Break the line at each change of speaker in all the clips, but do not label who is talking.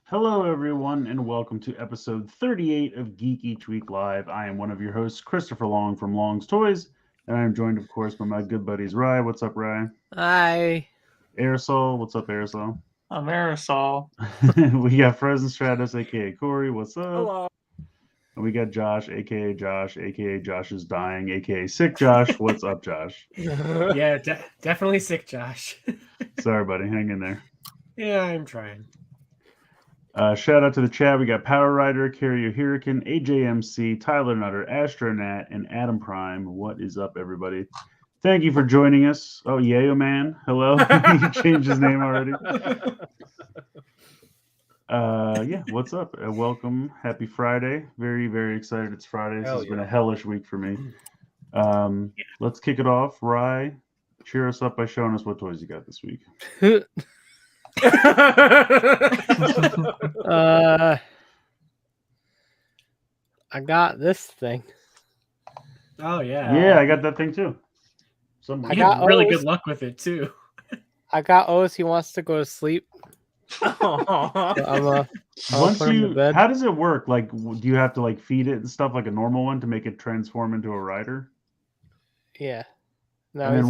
Hello, everyone, and welcome to episode 38 of Geek Each Week Live. I am one of your hosts, Christopher Long from Long's Toys, and I am joined, of course, by my good buddies, Rye. What's up, Rye?
Hi.
Aresol. What's up, Aresol?
I'm Aresol.
We got Frozen Stratos, a.k.a. Corey. What's up?
Hello.
And we got Josh, a.k.a. Josh is dying, a.k.a. Sick Josh. What's up, Josh?
Yeah, definitely sick, Josh.
Sorry, buddy. Hang in there.
Yeah, I'm trying.
Shout out to the chat. We got Power Rider, Carrier Hurricane, AJMC, Tyler Nutter, Astronat, and Adam Prime. What is up, everybody? Thank you for joining us. Oh, Yeoman. Hello. He changed his name already. Yeah, what's up? Welcome. Happy Friday. Very, very excited it's Friday. This has been a hellish week for me. Let's kick it off. Rye, cheer us up by showing us what toys you got this week.
I got this thing.
Oh yeah.
Yeah, I got that thing too.
I got really good luck with it too.
I got O's. He wants to go to sleep.
How does it work? Like, do you have to like feed it and stuff like a normal one to make it transform into a rider?
Yeah.
No, and then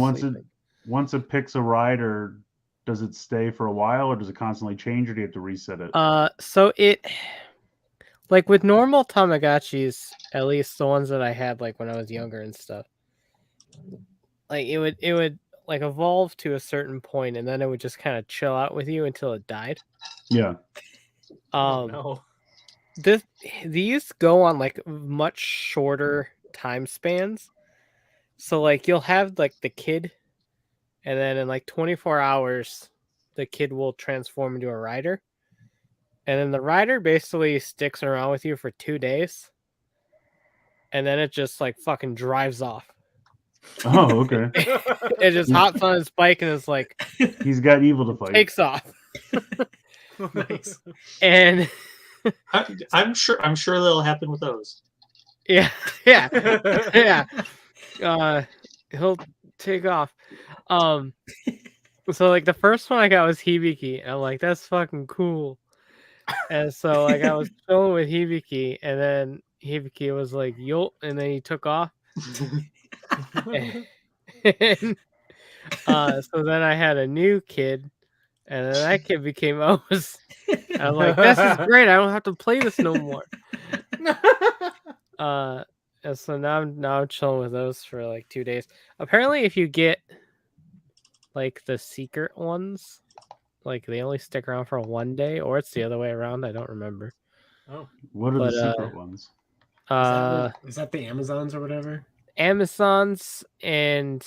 once it picks a rider, does it stay for a while, or does it constantly change, or do you have to reset it?
So it, like with normal Tamagotchis, at least the ones that I had like when I was younger and stuff, like it would like evolve to a certain point, and then it would just kind of chill out with you until it died.
Yeah.
No.
These go on like much shorter time spans. So like you'll have like the kid, and then in like 24 hours, the kid will transform into a rider. And then the rider basically sticks around with you for 2 days. And then it just like fucking drives off.
Oh, okay.
It just hops on his bike and it's like...
He's got evil to fight.
Takes off.
Nice.
And...
I'm sure that'll happen with those.
Yeah. He'll take off. So like the first one I got was Hibiki, and I'm like, that's fucking cool. And so like I was chilling with Hibiki, and then Hibiki was like, yo, and then he took off. So then I had a new kid, and then that kid became O's. I'm like, this is great. I don't have to play this no more. And so now I'm chilling with those for like 2 days. Apparently, if you get like the secret ones, like they only stick around for 1 day, or it's the other way around. I don't remember.
Oh,
what are the secret ones?
Is that the Amazons or whatever?
Amazons, and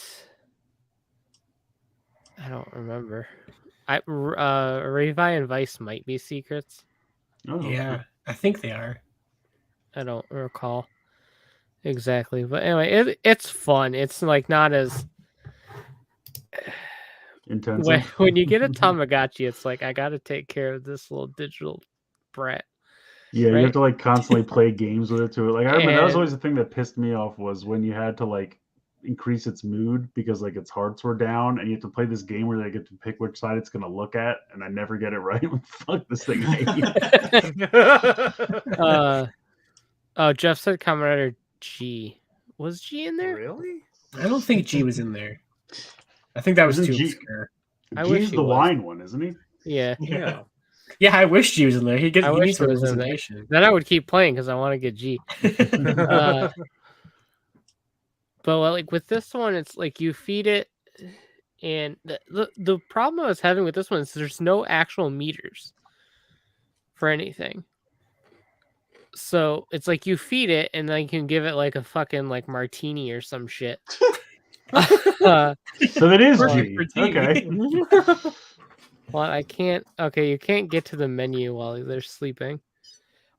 I don't remember. Revi and Vice might be secrets.
Oh,
yeah, okay. I think they are.
I don't recall exactly, but anyway, it's fun. It's like not as
intense.
When you get a Tamagotchi, it's like I got to take care of this little digital brat.
Yeah, right? You have to like constantly play games with it too. Like I remember that was always the thing that pissed me off was when you had to like increase its mood because like its hearts were down, and you have to play this game where they get to pick which side it's gonna look at, and I never get it right. Fuck this thing.
Jeff said Commander G. Was G in there?
Really? I don't think G was in there. I think that was too obscure.
G's the wine one, isn't he?
Yeah.
Yeah, I wish G was in there. He needs some representation.
Then I would keep playing because I want to get G. But like with this one, it's like you feed it, and the problem I was having with this one is there's no actual meters for anything. So it's like you feed it, and then you can give it like a fucking like martini or some shit.
So that is G. Okay.
Well, I can't. Okay, you can't get to the menu while they're sleeping.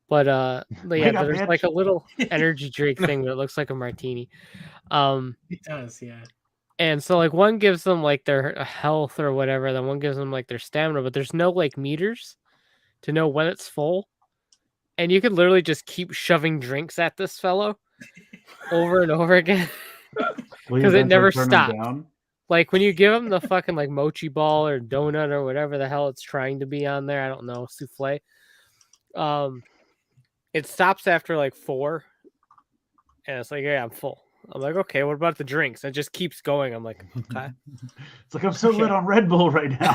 But yeah,
Wake up,
there's
bitch.
like a little energy drink thing that looks like a martini.
It does, yeah.
And so like one gives them like their health or whatever, then one gives them like their stamina, but there's no like meters to know when it's full. And you could literally just keep shoving drinks at this fellow over and over again because it never stops. Like when you give him the fucking like mochi ball or donut or whatever the hell it's trying to be on there, I don't know, souffle. It stops after like 4, and it's like, yeah, I'm full. I'm like, okay, what about the drinks? It just keeps going. I'm like, okay.
It's like I'm so lit on Red Bull right now.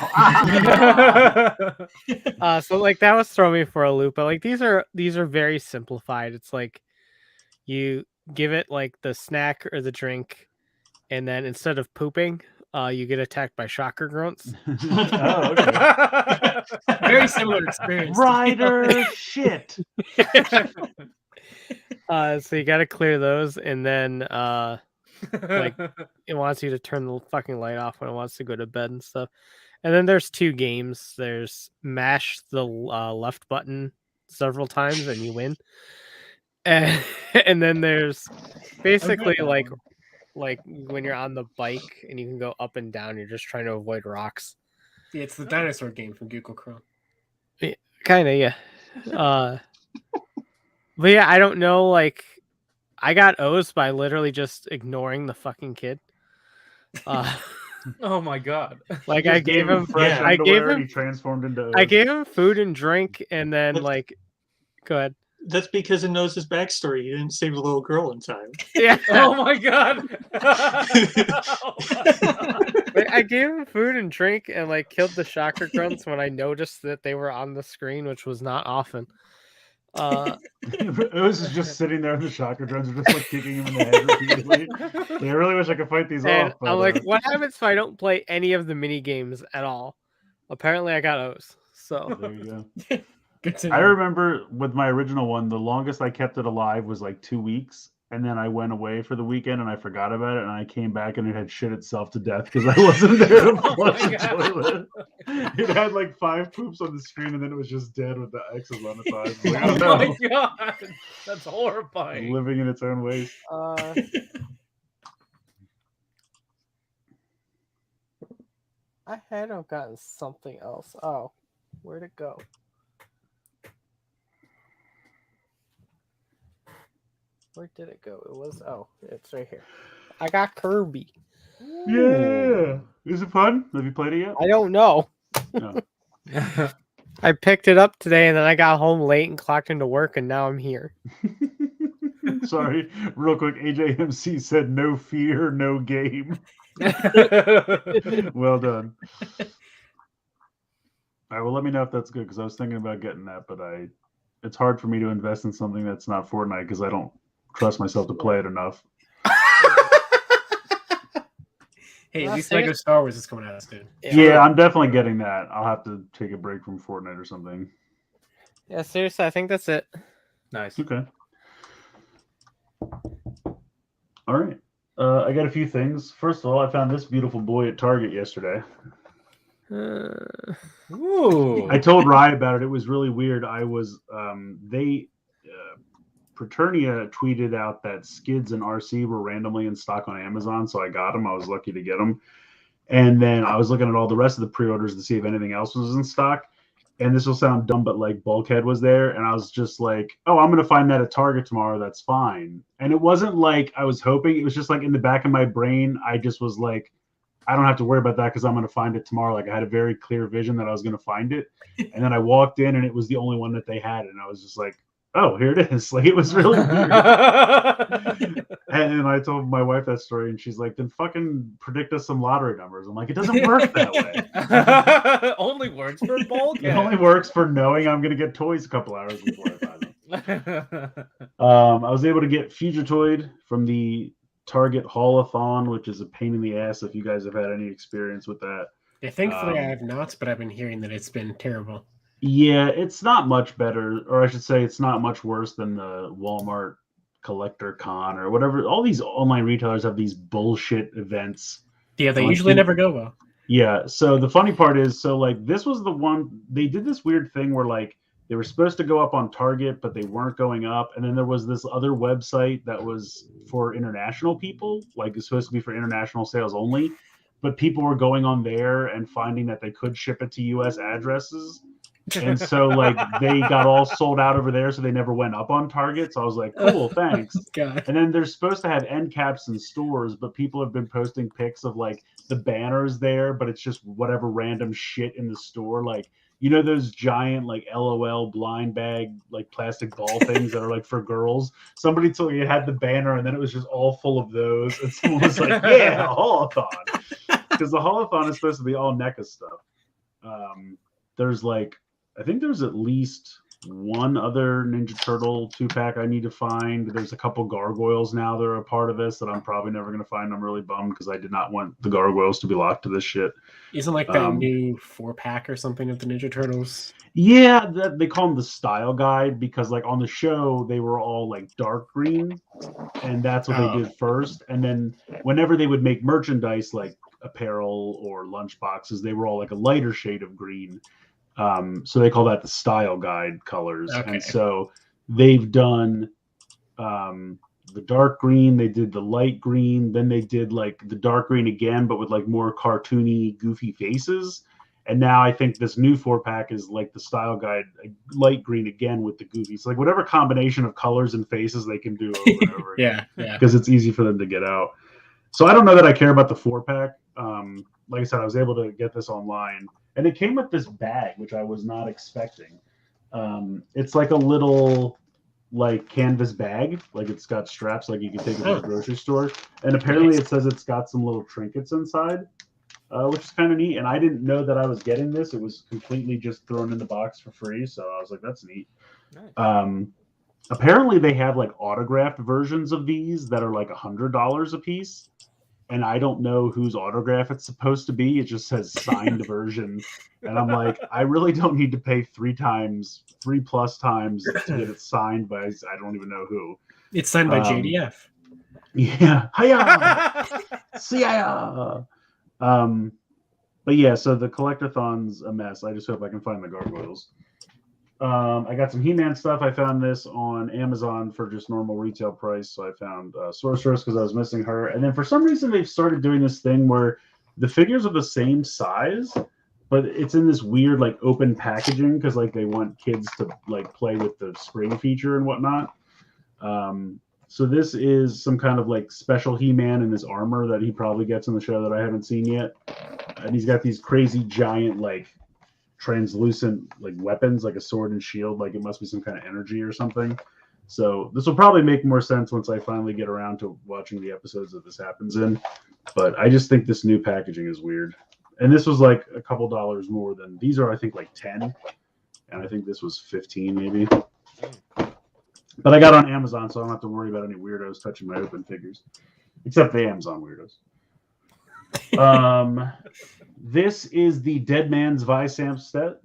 So like that was throwing me for a loop. But like these are very simplified. It's like you give it like the snack or the drink, and then instead of pooping, you get attacked by shocker grunts.
Oh, okay.
Very similar experience.
Rider shit.
So you got to clear those, and then like it wants you to turn the fucking light off when it wants to go to bed and stuff. And then there's 2 games. There's mash the left button several times and you win. And then there's basically like when you're on the bike and you can go up and down, you're just trying to avoid rocks.
Yeah, it's the dinosaur game from Google Chrome.
Kind of, yeah. But yeah, I don't know. Like, I got O's by literally just ignoring the fucking kid.
Oh my god!
Like I gave him
fresh underwear and he transformed into O's.
I gave him food and drink, and then like, go ahead.
That's because it knows his backstory. He didn't save the little girl in time.
Yeah.
Oh my god!
Like, I gave him food and drink, and like killed the shocker grunts when I noticed that they were on the screen, which was not often.
It was just sitting there, and the shocker drones were just like kicking him in the head repeatedly. Yeah, I really wish I could fight these
and
off. But,
I'm like, what happens if I don't play any of the mini games at all? Apparently, I got O's. So
there you
go.
I remember with my original one, the longest I kept it alive was like 2 weeks. And then I went away for the weekend and I forgot about it. And I came back and it had shit itself to death because I wasn't there to flush the toilet. It had like 5 poops on the screen and then it was just dead with the X's on its eyes. Like,
oh my god, that's horrifying.
Living in its own ways.
I had gotten something else. Oh, where'd it go? Where did it go? It was it's right here. I got Kirby.
Yeah. Is it fun? Have you played it yet?
I don't know.
No.
I picked it up today and then I got home late and clocked into work and now I'm here.
Sorry, real quick. AJMC said no fear, no game. Well done. All right, well, let me know if that's good because I was thinking about getting that, but it's hard for me to invest in something that's not Fortnite because I don't trust myself to play it enough.
Hey, at least Lego Star Wars is coming out soon.
Yeah, I'm definitely getting that. I'll have to take a break from Fortnite or something.
Yeah, seriously, I think that's it.
Nice.
Okay. All right. I got a few things. First of all, I found this beautiful boy at Target yesterday.
Ooh.
I told Rye about it. It was really weird. I was Praeternia tweeted out that Skids and RC were randomly in stock on Amazon, so I got them. I was lucky to get them. And then I was looking at all the rest of the pre-orders to see if anything else was in stock. And this will sound dumb, but like Bulkhead was there, and I was just like, "Oh, I'm gonna find that at Target tomorrow. That's fine." And it wasn't like I was hoping. It was just like in the back of my brain, I just was like, I don't have to worry about that because I'm going to find it tomorrow. Like I had a very clear vision that I was going to find it. And then I walked in and it was the only one that they had. And I was just like, oh, here it is. Like it was really weird. And I told my wife that story and she's like, then fucking predict us some lottery numbers. I'm like, it doesn't work that way.
Only works for Bulkhead.
It only works for knowing I'm going to get toys a couple hours before I find them. I was able to get Fugitoid from the Target Haul-a-thon, which is a pain in the ass if you guys have had any experience with that.
Yeah, thankfully I have not, but I've been hearing that it's been terrible.
Yeah, it's not much better, or I should say it's not much worse than the Walmart Collector Con or whatever. All these online retailers have these bullshit events.
Yeah, they usually never go well.
Yeah. So the funny part is, so like this was the one they did this weird thing where like they were supposed to go up on Target, but they weren't going up. And then there was this other website that was for international people, like it's supposed to be for international sales only. But people were going on there and finding that they could ship it to US addresses. And so like they got all sold out over there, so they never went up on Target. So I was like, cool, thanks.
God.
And then they're supposed to have end caps in stores, but people have been posting pics of like the banners there, but it's just whatever random shit in the store. Like, you know, those giant like LOL blind bag, like plastic ball things that are like for girls. Somebody told me it had the banner and then it was just all full of those. And someone was like, yeah, holothon. Because the holothon is supposed to be all NECA stuff. There's like, I think there's at least one other Ninja Turtle 2-pack I need to find. There's a couple gargoyles now that are a part of this that I'm probably never going to find. I'm really bummed because I did not want the gargoyles to be locked to this shit.
Isn't like that new 4-pack or something of the Ninja Turtles?
Yeah, they call them the style guide because like on the show they were all like dark green, and that's what they did first. And then whenever they would make merchandise like apparel or lunch boxes, they were all like a lighter shade of green. So they call that the style guide colors. Okay. And so they've done the dark green, they did the light green, then they did like the dark green again, but with like more cartoony, goofy faces. And now I think this new 4-pack is like the style guide, light green again with the goofy. So like whatever combination of colors and faces they can do over and over again.
Yeah.
Because it's easy for them to get out. So I don't know that I care about the 4-pack. Like I said, I was able to get this online. And it came with this bag, which I was not expecting. It's like a little like canvas bag. Like it's got straps like you can take it to the grocery store. And apparently it says it's got some little trinkets inside, which is kind of neat. And I didn't know that I was getting this. It was completely just thrown in the box for free. So I was like, that's neat. Nice. Apparently they have like autographed versions of these that are like $100 a piece. And I don't know whose autograph it's supposed to be. It just says signed version. And I'm like, I really don't need to pay 3+ times to get it signed by, I don't even know who.
It's signed by JDF.
Yeah. Hiya! See-ya! But yeah, so the collectathon's a mess. I just hope I can find the gargoyles. I got some He-Man stuff. I found this on Amazon for just normal retail price. So I found Sorceress because I was missing her. And then for some reason, they've started doing this thing where the figures are the same size, but it's in this weird like open packaging because like they want kids to like play with the spring feature and whatnot. So this is some kind of like special He-Man in this armor that he probably gets in the show that I haven't seen yet. And he's got these crazy giant like translucent like weapons, like a sword and shield, like it must be some kind of energy or something. So this will probably make more sense once I finally get around to watching the episodes that this happens in. But I just think this new packaging is weird. And this was like a couple dollars more than these are, I think like 10. And I think this was 15 maybe. But I got on Amazon, so I don't have to worry about any weirdos touching my open figures. Except the Amazon weirdos. This is the Dead Man's Vistamp set.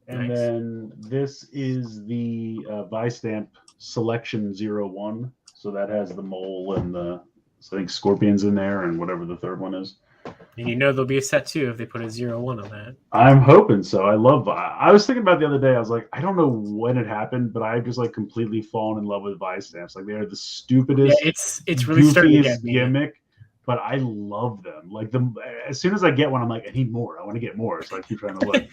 And nice. Then this is the Vistamp Selection 01. So that has the mole and the, I think, scorpions in there and whatever the third one is.
And you know there'll be a set 2 if they put a 01 on that.
I'm hoping so. I was thinking about it the other day. I was like, I don't know when it happened, but I've just like completely fallen in love with Vistamps. Like they are the stupidest,
it's really starting to get me.
Gimmick. But I love them. Like as soon as I get one, I'm like, I need more. I want to get more. So I keep trying to look.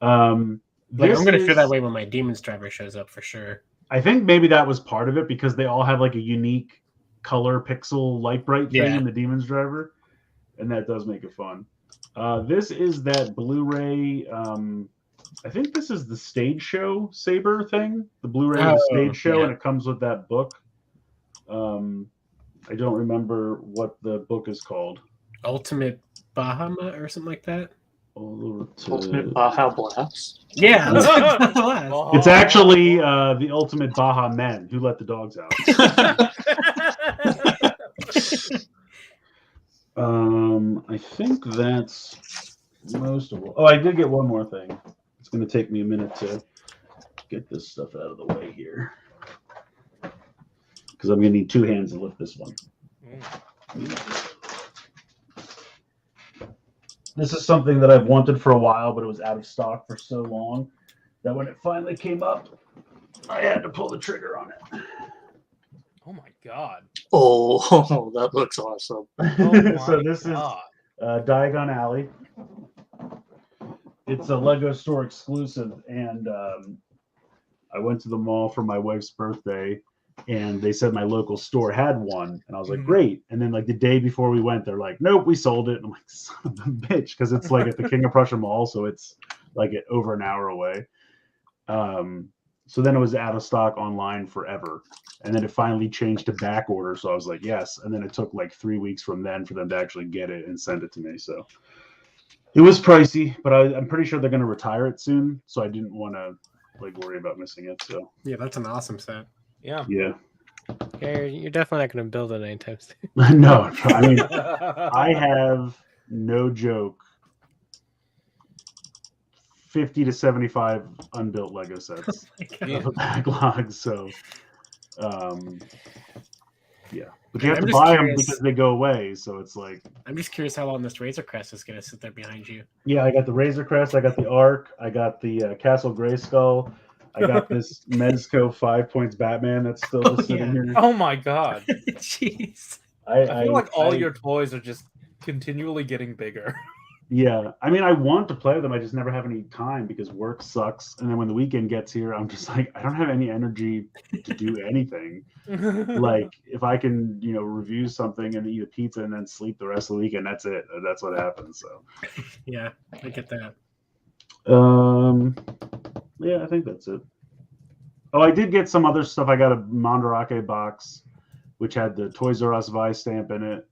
I'm going to feel that way when my Demon's Driver shows up for sure.
I think maybe that was part of it because they all have like a unique color pixel light bright thing in the Demon's Driver. And that does make it fun. This is that Blu-ray. I think this is the Stage Show Saber thing. The Blu-ray of the Stage Show. And it comes with that book. I don't remember what the book is called.
Ultimate Bahamut or something like that?
Ultimate Baja Blast?
Yeah.
It's actually the Ultimate Baja Men Who Let the Dogs Out. I think that's most of it. Oh, I did get one more thing. It's going to take me a minute to get this stuff out of the way here. Because I'm going to need 2 hands to lift this one. This is something that I've wanted for a while, but it was out of stock for so long that when it finally came up, I had to pull the trigger on it.
Oh my god.
Oh, that looks awesome.
Oh
So
my
this
god.
is Diagon Alley. It's a Lego store exclusive, and I went to the mall for my wife's birthday, and they said my local store had one, and I was like, great. And then like the day before we went, they're like, nope, we sold it. And I'm like, son of a bitch, because it's like at the King of Prussia Mall, so it's like over an hour away. So then it was out of stock online forever, and then it finally changed to back order. So I was like, yes. And then it took like 3 weeks from then for them to actually get it and send it to me. So it was pricey, but I'm pretty sure they're going to retire it soon. So I didn't want to like worry about missing it. So
Yeah, that's an awesome set.
Yeah.
yeah.
Yeah, you're definitely not going to build it anytime soon.
No, I mean, I have no joke 50 to 75 unbuilt Lego sets of a backlog. So, yeah, but you have
I'm
to
just
buy them
curious.
because they go away. So it's like,
I'm just curious how long this Razor Crest is going to sit there behind you.
yeah, I got the Razor Crest, I got the Arc, I got the Castle Grayskull, I got this Mezco 5 points Batman that's still just sitting here.
Oh my god.
Jeez.
I feel like all your toys are just continually getting bigger.
Yeah, I mean, I want to play them. I just never have any time because work sucks. And then when the weekend gets here, I'm just like, I don't have any energy to do anything. Like, if I can, review something and eat a pizza and then sleep the rest of the weekend, that's it. That's what happens. So,
Yeah, I get that.
yeah, I think that's it. Oh, I did get some other stuff. I got a Mandarake box, which had the Toys R Us Vice stamp in it.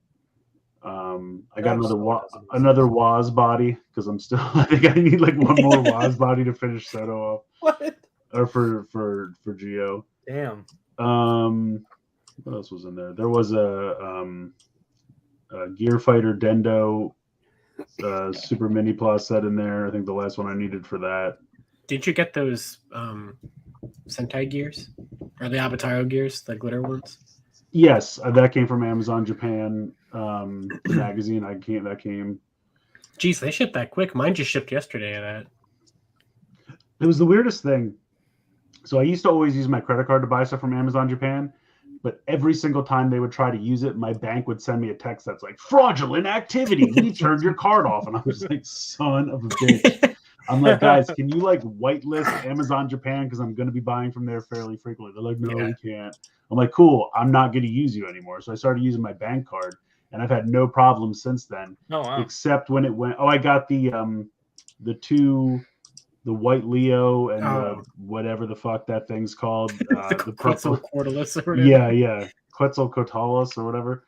I got another Waz body because I'm still. I think I need like one more Waz body to finish Soto off.
What?
Or for Geo.
Damn.
What else was in there? There was a Gear Fighter Dendo Super Mini Plus set in there. I think the last one I needed for that.
Did you get those Sentai gears or the Avataro gears, the glitter ones?
Yes, that came from Amazon Japan. The magazine that came.
Geez, they shipped that quick. Mine just shipped yesterday. That
it was the weirdest thing. So I used to always use my credit card to buy stuff from Amazon Japan, but every single time they would try to use it, my bank would send me a text that's like fraudulent activity. We turned your card off, and I was like, son of a bitch. I'm like, guys, can you like whitelist Amazon Japan because I'm going to be buying from there fairly frequently? They're like, no, we can't. I'm like, cool. I'm not going to use you anymore. So I started using my bank card, and I've had no problems since then.
Oh, wow.
Except when it went. Oh, I got the White Leo and whatever the fuck that thing's called.
the Quetzalcoatlus or whatever.
Yeah, Quetzalcoatlus or whatever.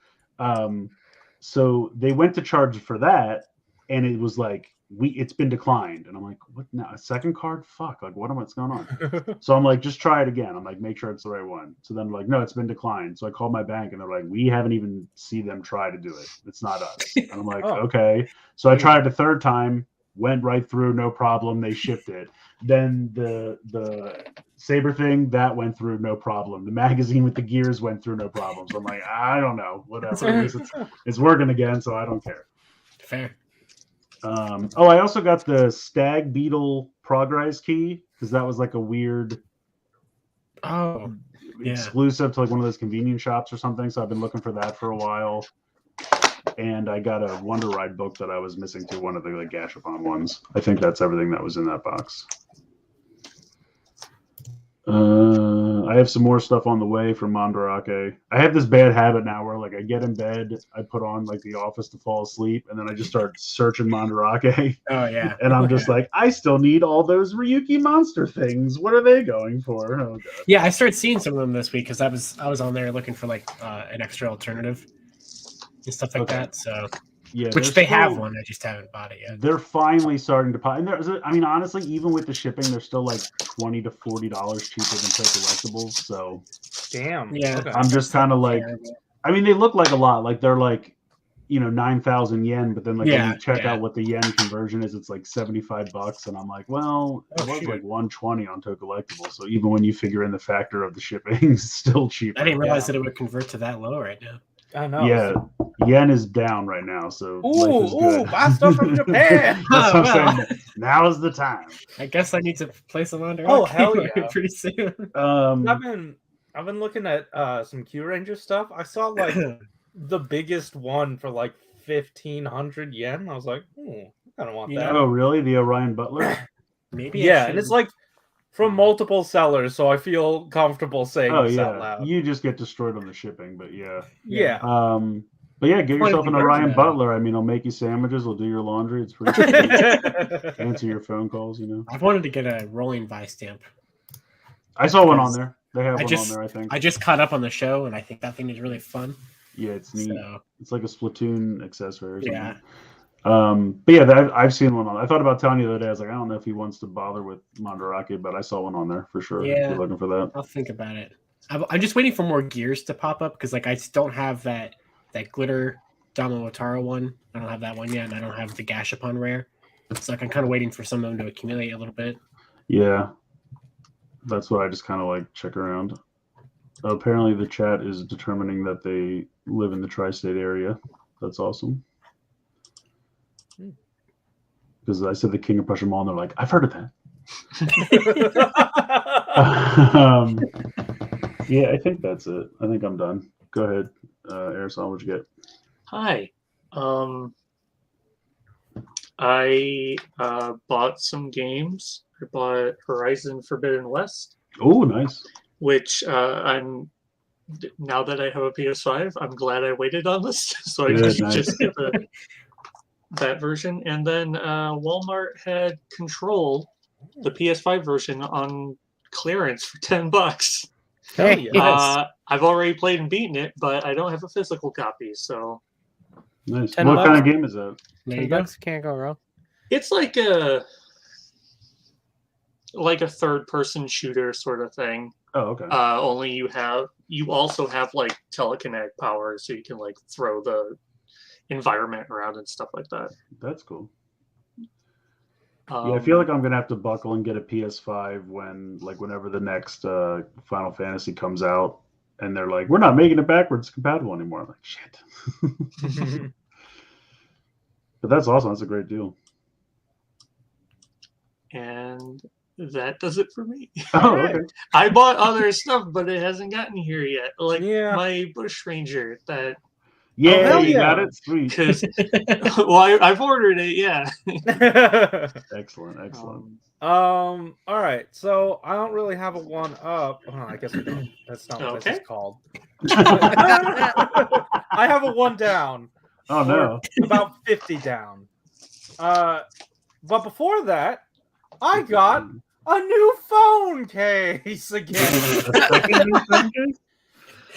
So they went to charge for that, and it was like, it's been declined. And I'm like, what now? A second card? Fuck, like what's going on? So I'm like, just try it again. I'm like, make sure it's the right one. So then like, no, it's been declined. So I called my bank and they're like, we haven't even seen them try to do it. It's not us. And I'm like, okay. So I tried it a third time, went right through, no problem. They shipped it. Then the Saber thing, that went through, no problem. The magazine with the gears went through, no problem. So I'm like, I don't know, whatever. It's working again, so I don't care.
Fair.
I also got the Stag Beetle Progrise key because that was like a weird exclusive to like one of those convenience shops or something. So I've been looking for that for a while. And I got a Wonder Ride book that I was missing to one of the like Gashapon ones. I think that's everything that was in that box. I have some more stuff on the way from Mandarake. I have this bad habit now where like I get in bed, I put on like The Office to fall asleep, and then I just start searching Mandarake.
Oh yeah.
And I'm just like, I still need all those Ryuki monster things. What are they going for? Oh, God.
Yeah, I started seeing some of them this week because I was on there looking for like an extra alternative and stuff like that. So
yeah,
which they have one, I just haven't bought it yet.
They're finally starting to pop. And honestly, even with the shipping, they're still like $20 to $40 cheaper than Toy Collectibles. So
damn.
Yeah.
Okay.
I'm just kind of like, I mean, they look like a lot. Like they're like, 9,000 yen, but then like when you check out what the yen conversion is, it's like $75. And I'm like, well, it was like 120 on Toy Collectibles. So even when you figure in the factor of the shipping, it's still cheaper.
I didn't realize that it would convert to that low right now.
I know.
Yeah, yen is down right now, so life is
Ooh,
good.
buy stuff from Japan.
That's what I'm
Well.
saying. Now is the time.
I guess I need to place a laundry.
Oh, hell yeah.
Pretty soon.
I've been looking at some Q Ranger stuff. I saw like the biggest one for like 1,500 yen. I was like, I don't want that.
Oh, really? The Orion Butler?
Maybe.
Yeah, and it's like from multiple sellers, so I feel comfortable saying
Oh
this out
yeah,
loud.
you just get destroyed on the shipping, but yeah.
Yeah.
But yeah, get yourself an
deserves
Orion
that.
Butler. I mean, I'll make you sandwiches. We'll do your laundry. It's pretty sweet. Answer your phone calls.
I've wanted to get a rolling buy stamp.
I saw one on there. They have
I
one
just-
on there. I think.
I just caught up on the show, and I think that thing is really fun.
Yeah, it's neat.
So,
It's like a Splatoon accessory or something.
yeah.
But yeah, I've seen one on. I thought about telling you the other day. I was like, I don't know if he wants to bother with Mandarake, but I saw one on there for sure. If
Yeah.
you're looking for that.
I'll think about it. I'm just waiting for more gears to pop up because, like, I just don't have that glitter Damoatara one. I don't have that one yet, and I don't have the Gashapon rare. So like, I'm kind of waiting for some of them to accumulate a little bit.
Yeah, that's what I just kind of like check around. Apparently, the chat is determining that they live in the tri-state area. That's awesome. Because I said the King of Prussia Mall, and they're like, I've heard of that. Yeah, I think that's it. I think I'm done. Go ahead, Aresol, what'd you get?
Hi. I bought some games. I bought Horizon Forbidden West,
Oh, nice.
which now that I have a PS5, I'm glad I waited on this so I
Yeah,
could
nice.
just get that version. And then Walmart had Control, the PS5 version, on clearance for $10.
Hey,
yeah.
I've already played and beaten it, but I don't have a physical copy, so
Nice.
$10
What kind of game is that?
There you
$10
go.
can't go wrong.
it's like a third-person shooter sort of thing.
Oh, okay.
Only you also have like telekinetic power, so you can like throw the environment around and stuff like that.
That's cool. Yeah, I feel like I'm gonna have to buckle and get a PS5 whenever the next Final Fantasy comes out, and they're like, "We're not making it backwards compatible anymore." I'm like, "Shit." But that's awesome. That's a great deal.
and that does it for me.
Oh, okay.
I bought other stuff, but it hasn't gotten here yet. Like
Yeah.
my Bush Ranger that
Yeah,
hell
you got
yeah.
it. Sweet.
because I've ordered it. Yeah.
Excellent. Excellent.
All right. So I don't really have a one up. Oh, I guess we don't. That's not what this is
Okay.
called. I have a one down.
Oh no.
About 50 down. But before that, I got a new phone case again.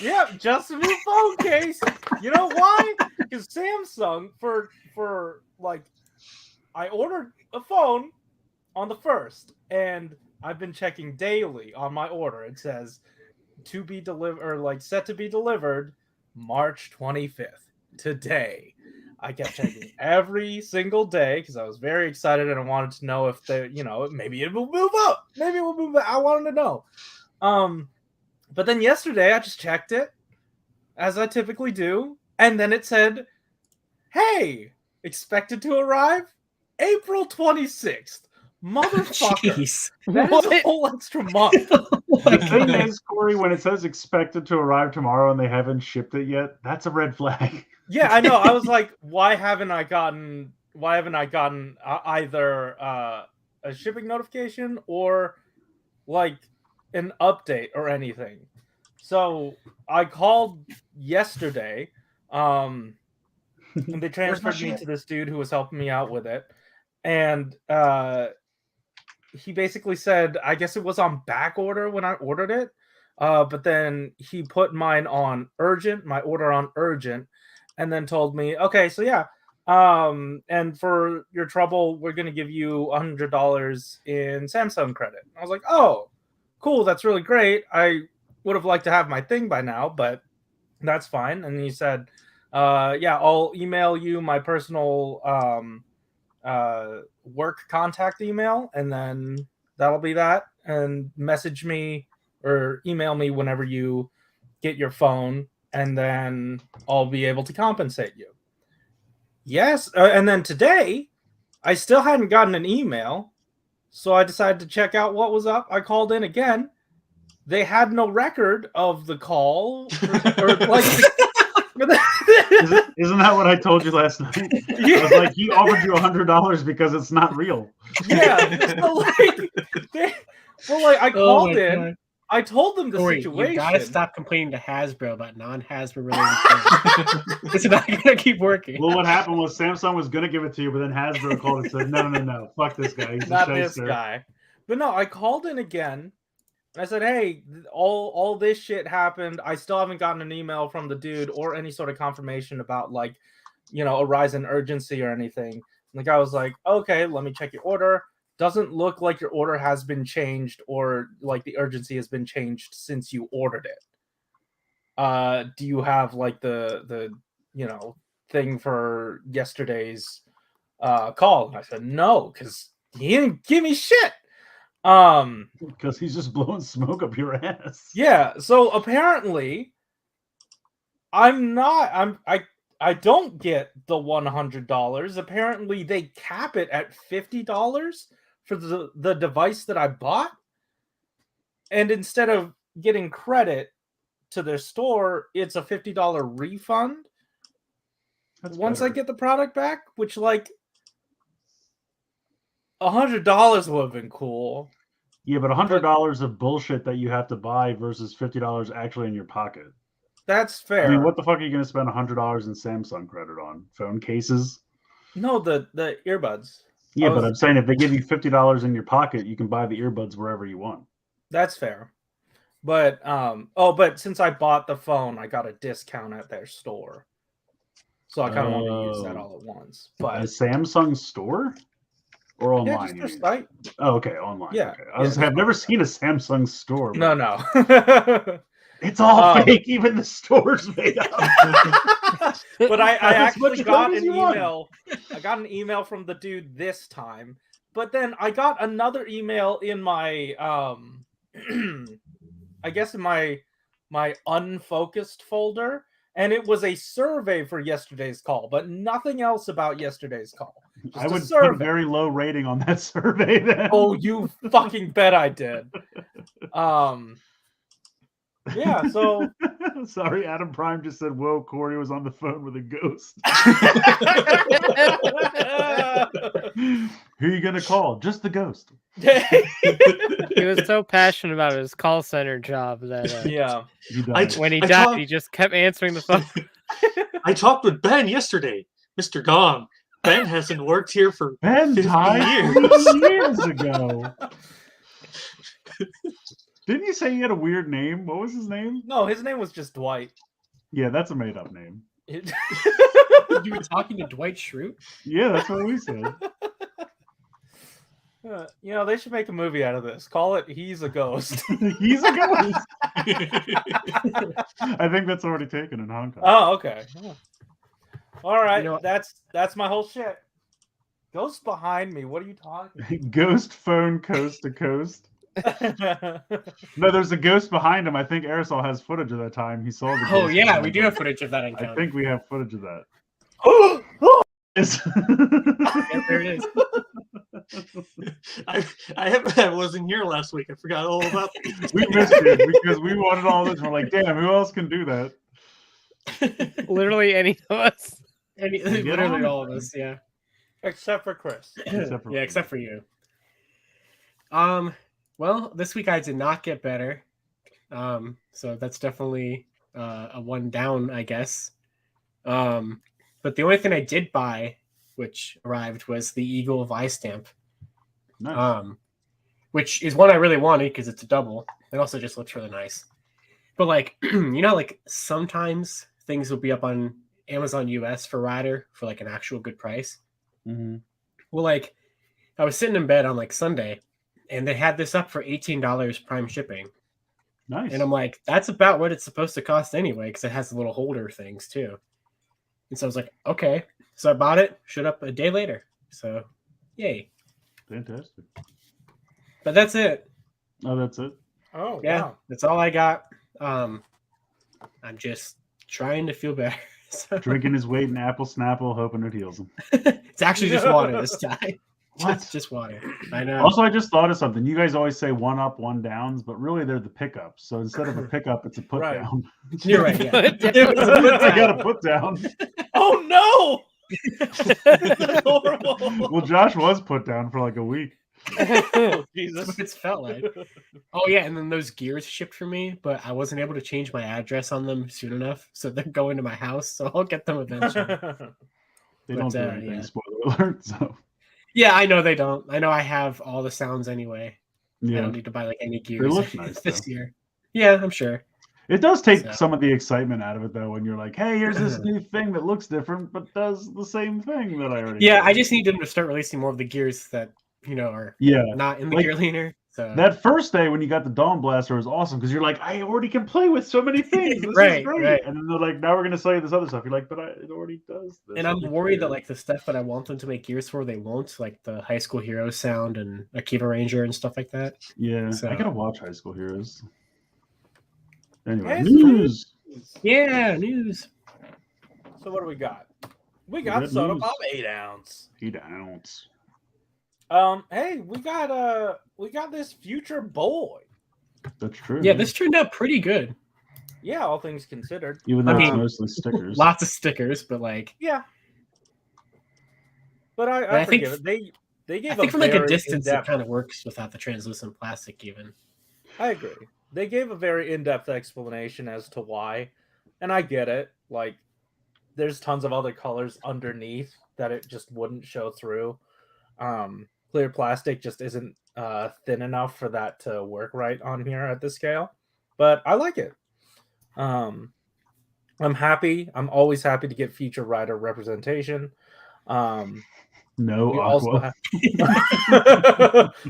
Yep, just a new phone case. You know why? Because Samsung for like, I ordered a phone on the 1st, and I've been checking daily on my order. It says to be delivered, or like set to be delivered March 25th, today. I kept checking every single day because I was very excited and I wanted to know if maybe it will move up. Maybe it will move up. I wanted to know. But then yesterday I just checked it, as I typically do, and then it said, "Hey, expected to arrive April 26th." Motherfucker.
Jeez.
That is a whole extra month.
The thing is, Corey, when it says expected to arrive tomorrow and they haven't shipped it yet, that's a red flag.
Yeah, I know. I was like, why haven't I gotten either a shipping notification or like an update or anything? So I called yesterday, and they transferred me to this dude who was helping me out with it, and he basically said, I guess it was on back order when I ordered it, but then he put mine on urgent, my order on urgent, and then told me, okay, so yeah, and for your trouble, we're gonna give you $100 in Samsung credit. I was like, oh, cool, that's really great. I would have liked to have my thing by now, but that's fine. And he said, yeah, I'll email you my personal work contact email, and then that'll be that. And message me or email me whenever you get your phone, and then I'll be able to compensate you. Yes, and then today, I still hadn't gotten an email, so I decided to check out what was up. I called in again. They had no record of the call, or like.
Isn't that what I told you last night?
Yeah.
I was like, he offered you $100 because it's not real.
Yeah, so I called in. God. I told them the situation.
You gotta stop complaining to Hasbro about non-Hasbro related things. It's not gonna keep working.
Well, what happened was Samsung was gonna give it to you, but then Hasbro called and said, no, fuck this guy. He's
not this guy. But no, I called in again. I said, hey, all this shit happened. I still haven't gotten an email from the dude or any sort of confirmation about a rise in urgency or anything. And the guy was like, okay, let me check your order. Doesn't look like your order has been changed or like the urgency has been changed since you ordered it. Do you have like the thing for yesterday's call? And I said, no, because he didn't give me shit.
Because he's just blowing smoke up your ass.
Yeah, so apparently I don't get the $100. Apparently they cap it at $50 for the device that I bought. And instead of getting credit to their store, it's a $50 refund. Once I get the product back, which like $100 would have been cool.
Yeah, but $100 of bullshit that you have to buy versus $50 actually in your pocket.
That's fair.
I mean, what the fuck are you going to spend $100 in Samsung credit on? Phone cases?
No, the earbuds.
Yeah, but I'm saying if they give you $50 in your pocket, you can buy the earbuds wherever you want.
That's fair. But but since I bought the phone, I got a discount at their store. So I kind of want to use that all at once. But
a Samsung store? Or online?
Yeah, just their site.
Oh, okay, online.
Yeah.
Okay. I've never seen a Samsung store.
No.
It's all fake. Even the store's made up.
But I actually got an email. I got an email from the dude this time. But then I got another email in my I guess in my unfocused folder, and it was a survey for yesterday's call, but nothing else about yesterday's call. Just
I would put a very low rating on that survey then.
Oh, you fucking bet I did. Yeah, so
sorry, Adam Prime just said, whoa, Corey was on the phone with a ghost. Who are you gonna call? Just the ghost.
He was so passionate about his call center job that
yeah.
When he died, he just kept answering the phone.
I talked with Ben yesterday, Mr. Gong. Ben hasn't worked here for
Ben
50
years ago. Didn't you say he had a weird name? What was his name?
No, his name was just Dwight.
Yeah, that's a made-up name.
You were talking to Dwight Schrute?
Yeah, that's what we said.
They should make a movie out of this. Call it He's a Ghost.
He's a Ghost. I think that's already taken in Hong Kong.
Oh, okay. Yeah. All right, that's my whole shit. Ghost behind me. What are you talking?
Ghost phone coast to coast. No, there's a ghost behind him. I think Aresol has footage of that time. He saw the ghost.
Oh yeah, we do have footage of that encounter.
I think we have footage of that.
Yeah, there it is.
I wasn't here last week. I forgot all about it.
We missed it because we wanted all this. We're like, damn, who else can do that?
Literally any of us.
Literally all of us, yeah.
Except for Chris.
Except for you. Well, this week I did not get better. So that's definitely a one down, I guess. But the only thing I did buy, which arrived, was the Eagle Vice stamp.
Nice.
Which is one I really wanted because it's a double. It also just looks really nice. But like, like sometimes things will be up on Amazon US for Rider for like an actual good price.
Mm-hmm.
Well, like I was sitting in bed on like Sunday and they had this up for $18 prime shipping.
Nice.
And I'm like, that's about what it's supposed to cost anyway, because it has the little holder things too. And so I was like, okay. So I bought it, showed up a day later. So yay.
Fantastic.
But that's it.
Oh, that's it?
Oh,
yeah.
wow.
That's all I got. I'm just trying to feel better. So,
Drinking his weight in apple snapple, hoping it heals him.
it's actually just water this time.
What?
Just water. I know.
Also, I just thought of something. You guys always say one up, one downs, but really they're the pickups. So instead of a pickup, it's a put
Right.
down.
You're right. Yeah.
I got a put down.
Oh no! That's horrible.
Well, Josh was put down for like a week.
Oh,
That's
Jesus.
what it's felt like. Oh yeah, and then those gears shipped for me, but I wasn't able to change my address on them soon enough, so they're going to my house. So I'll get them eventually.
They
But,
don't do anything,
yeah.
spoiler alert. So
Yeah, I know they don't. I know I have all the sounds anyway. I
yeah,
don't need to buy like any gears
look nice,
this
though.
year. Yeah, I'm sure.
it does take
So-
some of the excitement out of it though when you're like, hey, here's this new thing that looks different but does the same thing that I already
Yeah,
did.
I just need them to start releasing more of the gears that are
yeah.
not in the
Like,
gear leaner. So
That first day when you got the Dawn Blaster was awesome because you're like, I already can play with so many things. This
Right,
is great.
right.
And then they're like, now we're gonna sell you this other stuff. You're like, but it already does this.
and I'm
over
worried that
here."
like the stuff that I want them to make gears for, they won't, like the High School Hero sound and Akiva Ranger and stuff like that.
Yeah,
So-
I gotta watch High School Heroes. Anyway,
Yes,
news.
Yeah, news.
So what do we got? We got
Red
Soda
news.
Pop 8 ounce.
8 ounce.
Hey, we got this future boy.
That's true.
Yeah, this turned out pretty good.
Yeah, all things considered.
Even though
I
it's
mean,
mostly stickers.
Lots of stickers, but like
Yeah. But
I
I
think-
forgive it. They gave
I think
a
from like a
very
distance it
in-depth-
kind of works without the translucent plastic even.
I agree. They gave a very in-depth explanation as to why, and I get it. Like, there's tons of other colors underneath that it just wouldn't show through. Clear plastic just isn't thin enough for that to work right on here at this scale. But I like it. I'm happy. I'm always happy to get feature rider representation.
No
We
Aqua.
also have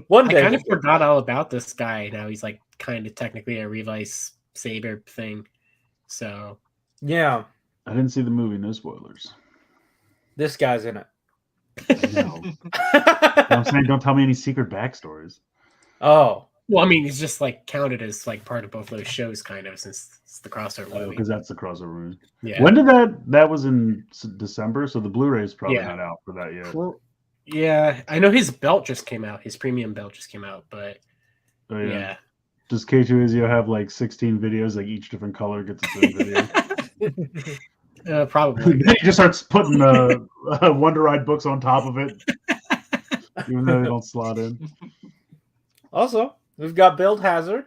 one
I
day.
kind of forgot all about this guy. Now he's like kind of technically a Revice Saber thing. So
Yeah,
I didn't see the movie. No spoilers.
this guy's in it.
No. I'm saying, don't tell me any secret backstories.
Oh,
well, I mean, he's just like counted as like part of both those shows, kind of, since it's the crossover movie.
Because that's the crossover movie.
Yeah.
When did that was in December, so the Blu-ray is probably
Yeah.
not out for that yet.
Well, yeah, I know his belt just came out. His premium belt just came out, but
Oh,
yeah.
Does K2Izio have like 16 videos, like each different color gets its own video?
Probably.
He just starts putting Wonder Ride books on top of it, even though they don't slot in.
also, we've got Build Hazard.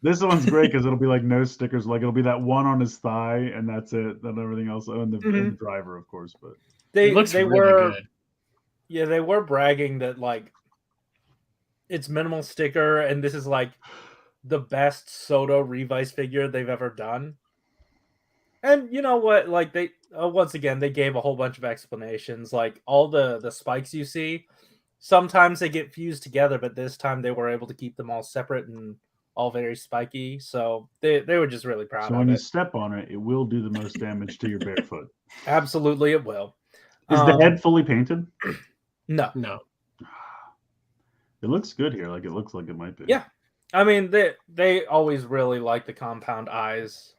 This one's great because it'll be like no stickers. Like it'll be that one on his thigh, and that's it. Then everything else, and the driver, of course. But
It looks
they
really
were
good.
yeah they were bragging that like it's minimal sticker and this is like the best Soto Revice figure they've ever done. And you know what? Like they once again they gave a whole bunch of explanations. Like all the spikes you see, sometimes they get fused together, but this time they were able to keep them all separate and all very spiky. So they were just really proud
so
of
when you
it.
step on it, it will do the most damage to your bare foot.
Absolutely, it will.
Is the head fully painted?
No.
No.
It looks good here. Like it looks like it might be.
Yeah. I mean, they always really like the compound eyes.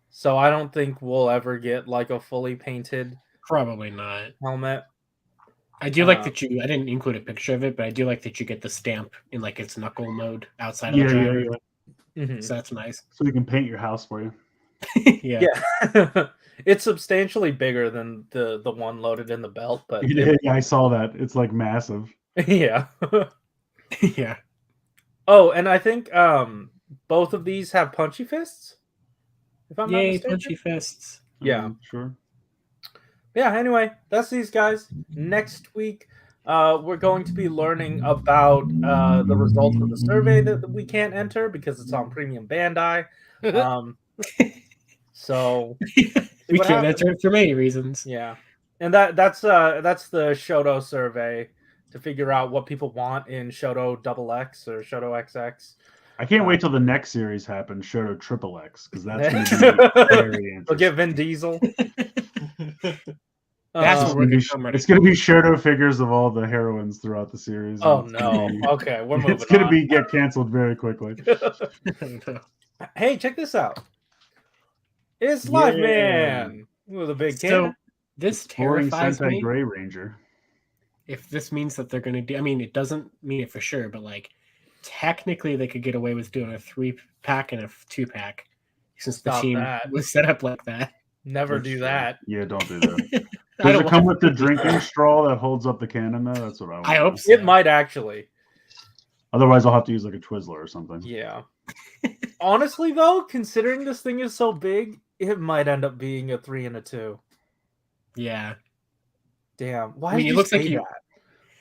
So I don't think we'll ever get like a fully painted
Probably not.
helmet.
I do like that you. I didn't include a picture of it, but I do like that you get the stamp in like its knuckle mode outside of
Yeah,
the
yeah,
driver.
yeah.
Mhm.
So that's nice.
So you can paint your house for you.
Yeah.
Yeah. It's substantially bigger than the one loaded in the belt, but
Yeah, I saw that. It's like massive.
yeah.
Yeah.
Oh, and I think both of these have punchy fists. If I'm not
Yay,
mistaken.
punchy fists.
Yeah.
Sure.
Yeah, anyway, that's these guys. Next week, we're going to be learning about the results of the survey that we can't enter because it's on Premium Bandai. So
We
what
can't
happens.
enter it for many reasons.
yeah, and that's the Shoto survey to figure out what people want in Shoto XX or Shoto XX.
I can't wait till the next series happens, Shoto Triple X, because that's going to be very interesting.
We'll get Vin Diesel.
That's
It's
what
gonna
we're
be-
gonna come right
it's going to be Shoto figures of all the heroines throughout the series.
Oh
and it's gonna
no!
be-
Okay, we're moving.
It's going to
on.
be get canceled very quickly.
No.
Hey, check this out. It's Live Man with a big
So
can.
this
Exploring
terrifies
Sentai
me.
Gray Ranger.
If this means that they're going to do, I mean, it doesn't mean it for sure, but like technically they could get away with doing a 3-pack and a 2-pack since the
Stop
team
that.
was set up like that.
Never
That's
do
true.
that.
Yeah, don't do that.
I
Does
don't
it come
want
with the drinking straw that holds up the cannon though? That's what I want.
I hope so.
It might actually.
Otherwise, I'll have to use like a Twizzler or something.
Yeah. Honestly, though, considering this thing is so big, it might end up being a 3 and a 2.
Yeah.
Damn. Why
I mean,
did
it
you
looks
say
like you-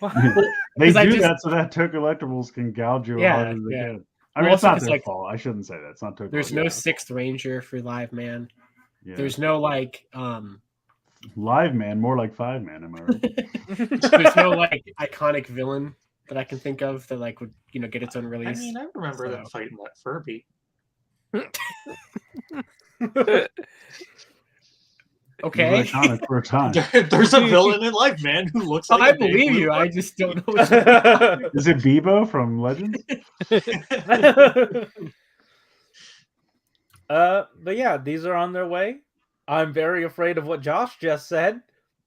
that?
They
'Cause I
do
just-
that so that Toku Collectibles can gouge you as
Yeah,
hard as they
yeah.
can. I
Well,
mean, it's
also
not
'cause,
their
like,
fault. I shouldn't say that. It's not Toku.
There's no
Collectibles'
6th Ranger for Live Man.
Yeah.
There's no like
Live Man, more like 5-man. Am I right?
there's no like iconic villain that I can think of that like would get its own
I
release.
mean, I remember them
So-
fighting that Furby.
Okay.
It was iconic for a time.
There's a villain in Life, man, who looks like
I
a big
believe
blue
you. I
Furby.
just don't know.
Is it Bebo from Legends?
But yeah, these are on their way. I'm very afraid of what Josh just said.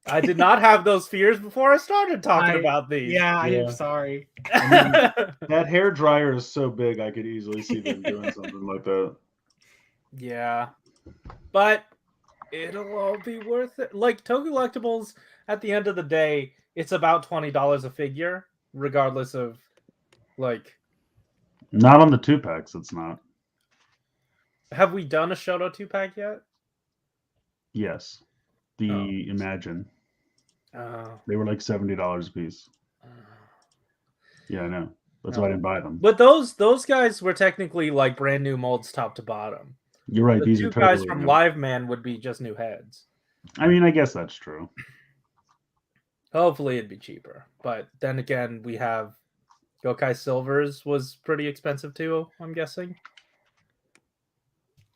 I did not have those fears before I started talking about these.
Yeah, I
Yeah.
am sorry.
That hair dryer is so big, I could easily see them doing something like that.
Yeah. But it'll all be worth it. Like Toku Collectibles, at the end of the day, it's about $20 a figure, regardless of like.
Not on the 2-packs, it's not.
Have we done a Shoto 2-pack yet?
Yes. The Imagine.
Oh.
They were like $70 a piece. Yeah, I know. That's why I didn't buy them.
But those guys were technically like brand new molds top to bottom.
You're right.
The
These
two
are
guys
totally
from
new.
Live Man would be just new heads.
I mean, I guess that's true.
Hopefully it'd be cheaper. But then again, we have Yokai Silvers was pretty expensive too, I'm guessing.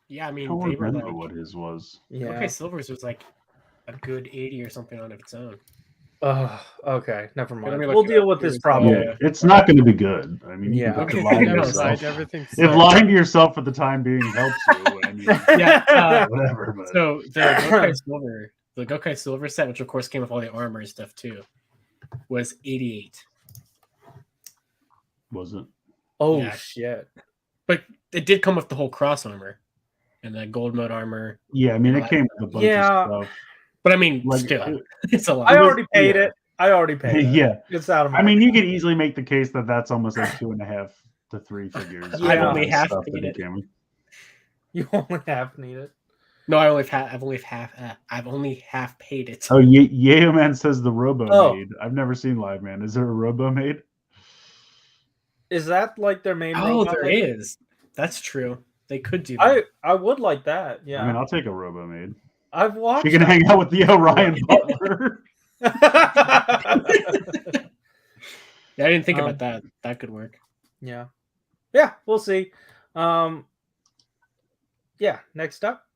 Yeah, I
I
mean,
don't
they were
remember
like,
what his was.
Yeah.
okay, Silvers was like a good 80 or something on its own.
Oh, okay. Never mind.
me look
We'll
it
deal
up.
with
It
this
was-
problem.
Yeah, it's not going to be good. I mean,
Yeah.
you can
Okay,
lie to
no,
yourself.
everything.
If lying to yourself for the time being helps you, I mean,
Yeah,
whatever. But
So the Gokai Silver set, which of course came with all the armor and stuff too, was 88.
was it?
Oh
Yeah.
shit.
But it did come with the whole cross armor and the gold mode armor.
Yeah, I mean, it came with a bunch
Yeah.
of stuff.
But I mean,
Like,
still, it's a lot.
I already paid
yeah.
it. I already paid it.
Yeah,
It's out of my
I mean, you could easily make the case that that's almost like 2.5 to 3 figures.
Yeah. I've only
half
stuff that
paid
he
it.
came with.
You only half need it.
No, I've only half paid it.
Oh, Yeoman says the Robo
Oh.
Maid. I've never seen Live Man. Is there a Robo Maid?
Is that like their main
Oh,
robot
there
lady?
is. That's true. They could do that.
I would like that. Yeah.
I mean, I'll take a Robo Maid.
I've watched
She can hang out with the Orion Butler.
Yeah, I didn't think about that. That could work.
Yeah. Yeah, we'll see. Yeah, next up.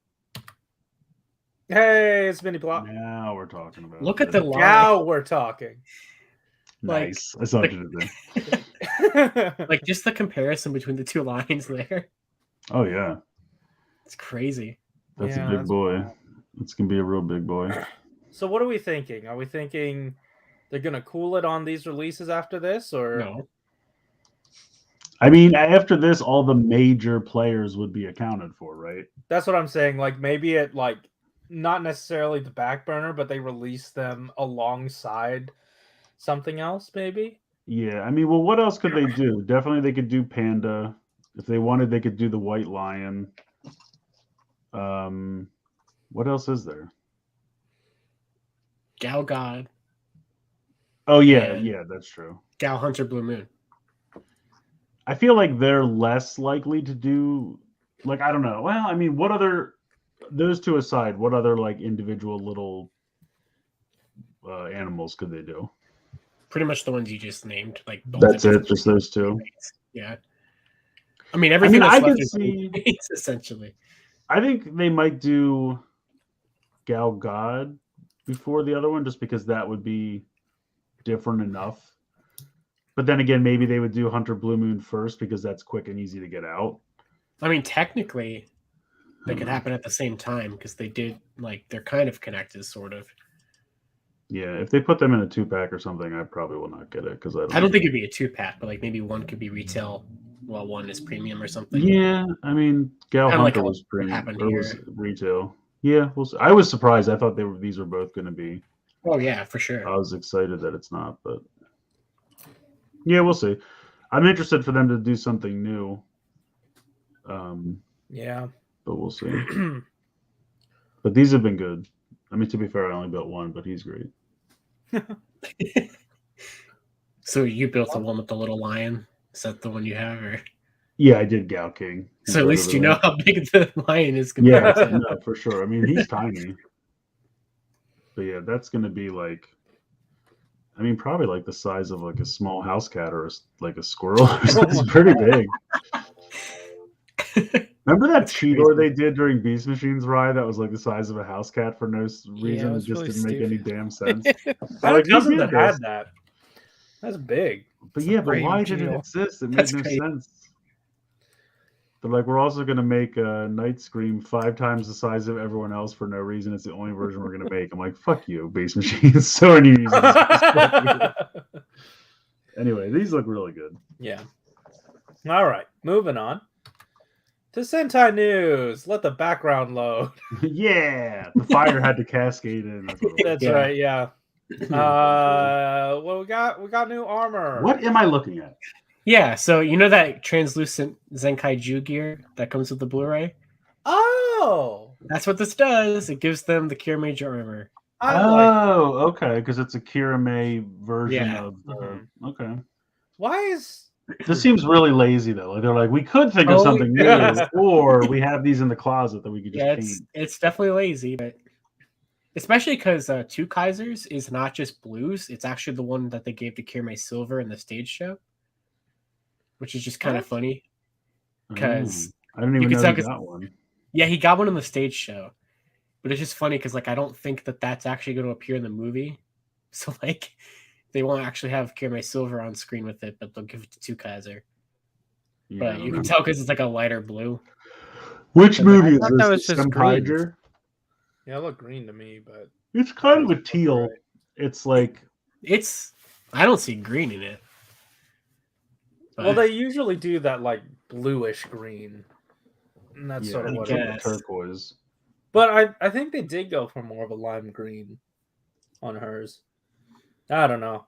Hey, it's Mini Plot.
Now we're talking about
Look at
it.
the line.
Now we're talking.
Nice. I saw what you did there.
Like just the comparison between the two lines there.
Oh, yeah.
It's crazy.
That's
Yeah,
a big
that's
boy. It's going to be a real big boy.
So what are we thinking? Are we thinking they're gonna cool it on these releases after this, or
No.
I mean, after this, all the major players would be accounted for, right?
that's what I'm saying? Like maybe it like not necessarily the back burner, but they release them alongside something else, maybe.
Yeah. I mean, well, what else could they do? Definitely they could do Panda. If they wanted, they could do the White Lion. What else is there?
Gal God,
Oh, yeah.
And-
Yeah, that's true.
Gal Hunter Blue Moon.
I feel like they're less likely to do, like, I don't know. Well, I mean, what other, those two aside, what other, like, individual little animals could they do?
Pretty much the ones you just named. Like
That's it, just those two.
Yeah. I mean, everything
I
that's
could
left is
see-
rebates, essentially.
I think they might do Gal God before the other one, just because that would be different enough. But then again, maybe they would do Hunter Blue Moon first because that's quick and easy to get out.
I mean, technically, they could happen at the same time because they did they're kind of connected, sort of.
Yeah, if they put them in a 2-pack or something, I probably will not get it because
I don't think it'd be a 2-pack, but maybe one could be retail while one is premium or something.
Yeah, I mean, Gal
Kinda
Hunter
like
was
what
premium
happened
or was
here.
retail. Yeah, I was surprised. I thought these were both going to be.
Oh yeah, for sure.
I was excited that it's not, but yeah, we'll see. I'm interested for them to do something new.
Yeah.
But we'll see. But these have been good. I mean, to be fair, I only built one, but he's great.
So you built the one with the little lion? Is that the one you have, or?
Yeah, I did Gal King.
So at least you know how big the lion is.
Yeah, no, for sure. I mean, he's tiny. But yeah, that's going to be probably like the size of like a small house cat or a squirrel. It's pretty big. Remember that Cheetor they did during Beast Machine's ride that was like the size of a house cat for no reason?
Yeah,
it just didn't make any damn sense.
I
Like,
didn't
who
know
did
that had
this?
that. That's big.
But yeah, but
brave
why did it
Cheetor.
exist? It made
That's
no
crazy.
sense. But we're also going to make Night Scream 5 times the size of everyone else for no reason. It's the only version we're going to make. I'm like, fuck you, Beast Machine. So many reasons. Fuck you. Anyway, these look really good.
Yeah. All right, moving on to Sentai news. Let the background load.
Yeah, the fire had to cascade in.
That's
Yeah.
right. Yeah. What we got? We got new armor.
What am I looking at?
Yeah, so you know that translucent Zenkaiju gear that comes with the Blu-ray?
Oh,
That's what this does. It gives them the Cure Major armor.
I like.
Okay, because it's a Kirame version
Yeah.
of the. Okay.
Why is
This seems really lazy though. They're like, we could think of
Oh,
something
yeah.
new, or we have these in the closet that we could just
Yeah,
paint.
it's definitely lazy, but especially because Two Kaisers is not just blues. It's actually the one that they gave to Kirame Silver in the stage show, which is just kind of
What?
funny. Because
I didn't
you
even
can
know
tell
he
'cause-
got one.
yeah, he got one in the stage show, but it's just funny because I don't think that's actually going to appear in the movie. So they won't actually have Kirame Silver on screen with it, but they'll give it to Two Kaiser.
Yeah,
But you can tell because it's a lighter blue.
Which movie is
thought that
this?
was just green.
Sentai?
Yeah, it looked green to me, but
It's kind of a teal.
Right.
It's like
I don't see green in it. But
well, they usually do that bluish green, and that's sort of
it's
what
like
it
a
is.
turquoise.
But I think they did go for more of a lime green on hers. I don't know.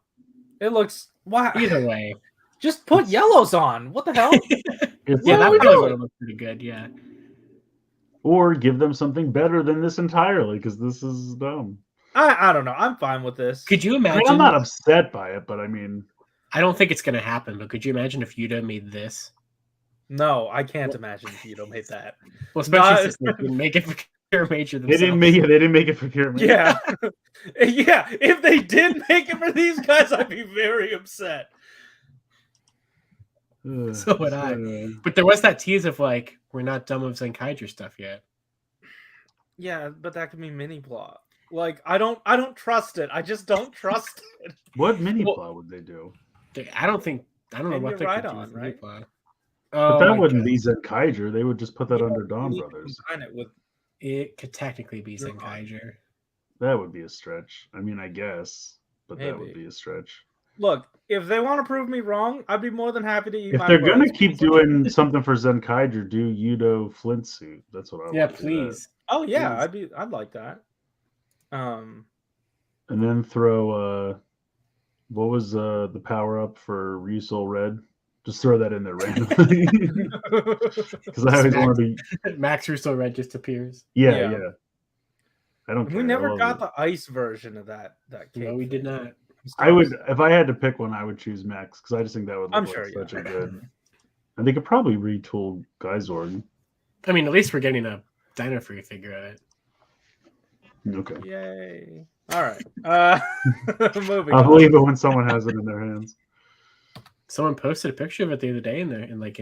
It looks wow.
either way,
Just put yellows on. What the hell?
It's
yeah,
What
that
are we
probably
doing?
would have looked pretty good. Yeah,
or give them something better than this entirely, because this is dumb.
I don't know. I'm fine with this.
could you
I
imagine?
mean, I'm not upset by it, but I mean,
I don't think it's going to happen. But could you imagine if Yuta made this?
No, I can't imagine if you don't hate that.
Well, especially
Not-
since they didn't make it for Cure Major
they
themselves.
didn't make it for Kirame.
Yeah. Yeah. If they did make it for these guys, I'd be very upset.
So would I. But there was that tease of we're not done with Zenkaiju stuff yet.
Yeah, but that could be mini plot. I don't trust it. I just don't trust it.
What mini
Well-
plot would they do?
I don't know
Maybe
what
you're
they
right
could do
on,
with
right?
Reply.
But
Oh,
that
my
wouldn't
God.
be Zenkaiju. They would just put that
Yeah,
under Dawn
you need to
Brothers.
combine it with
It could technically be
You're right.
Zenkaiju.
That would be a stretch. I mean, I guess, but that would
Maybe.
be a stretch.
Look, if they want to prove me wrong, I'd be more than happy to eat
If
my
they're gonna
words.
keep doing something for Zenkaiju, do Yudo Flint suit. That's what I
Yeah,
want to do that.
please.
Oh yeah,
Please.
I'd like that.
And then throw what was the power up for Ryusol Red? Just throw that in there randomly. Because I always want to be.
Max Russo Red just appears.
Yeah.
Yeah.
I don't care.
we
I
never
love
got
it.
the ice version of that cake.
No, we did not.
I would, if I had to pick one, I would choose Max because I just think that would look
I'm
like
sure,
such
yeah.
a good. And they could probably retool Geysorg.
I mean, at least we're getting a Dino Free figure of it.
Okay.
Yay! All right. Moving.
I'll
on.
believe it when someone has it in their hands.
Someone posted a picture of it the other day in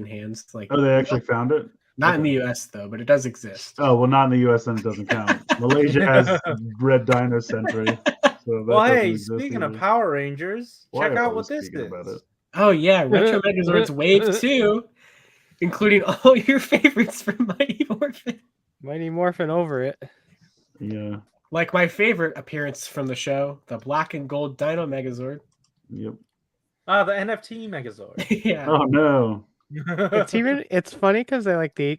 hands.
Oh, they actually found it?
Not in the US though, but it does exist.
Oh, well, not in the US, then it doesn't count. Malaysia has Red Dino Century. So that
Well,
doesn't
hey,
exist
speaking of
either.
Power Rangers,
Why
check
are
out
we
what this
speaking
is.
about it?
Oh yeah, Retro Megazords Wave 2. including all your favorites from Mighty Morphin.
Mighty Morphin over it.
Yeah.
Like my favorite appearance from the show, the black and gold Dino Megazord.
Yep.
Ah, the NFT Megazord.
Yeah.
Oh no.
It's funny because they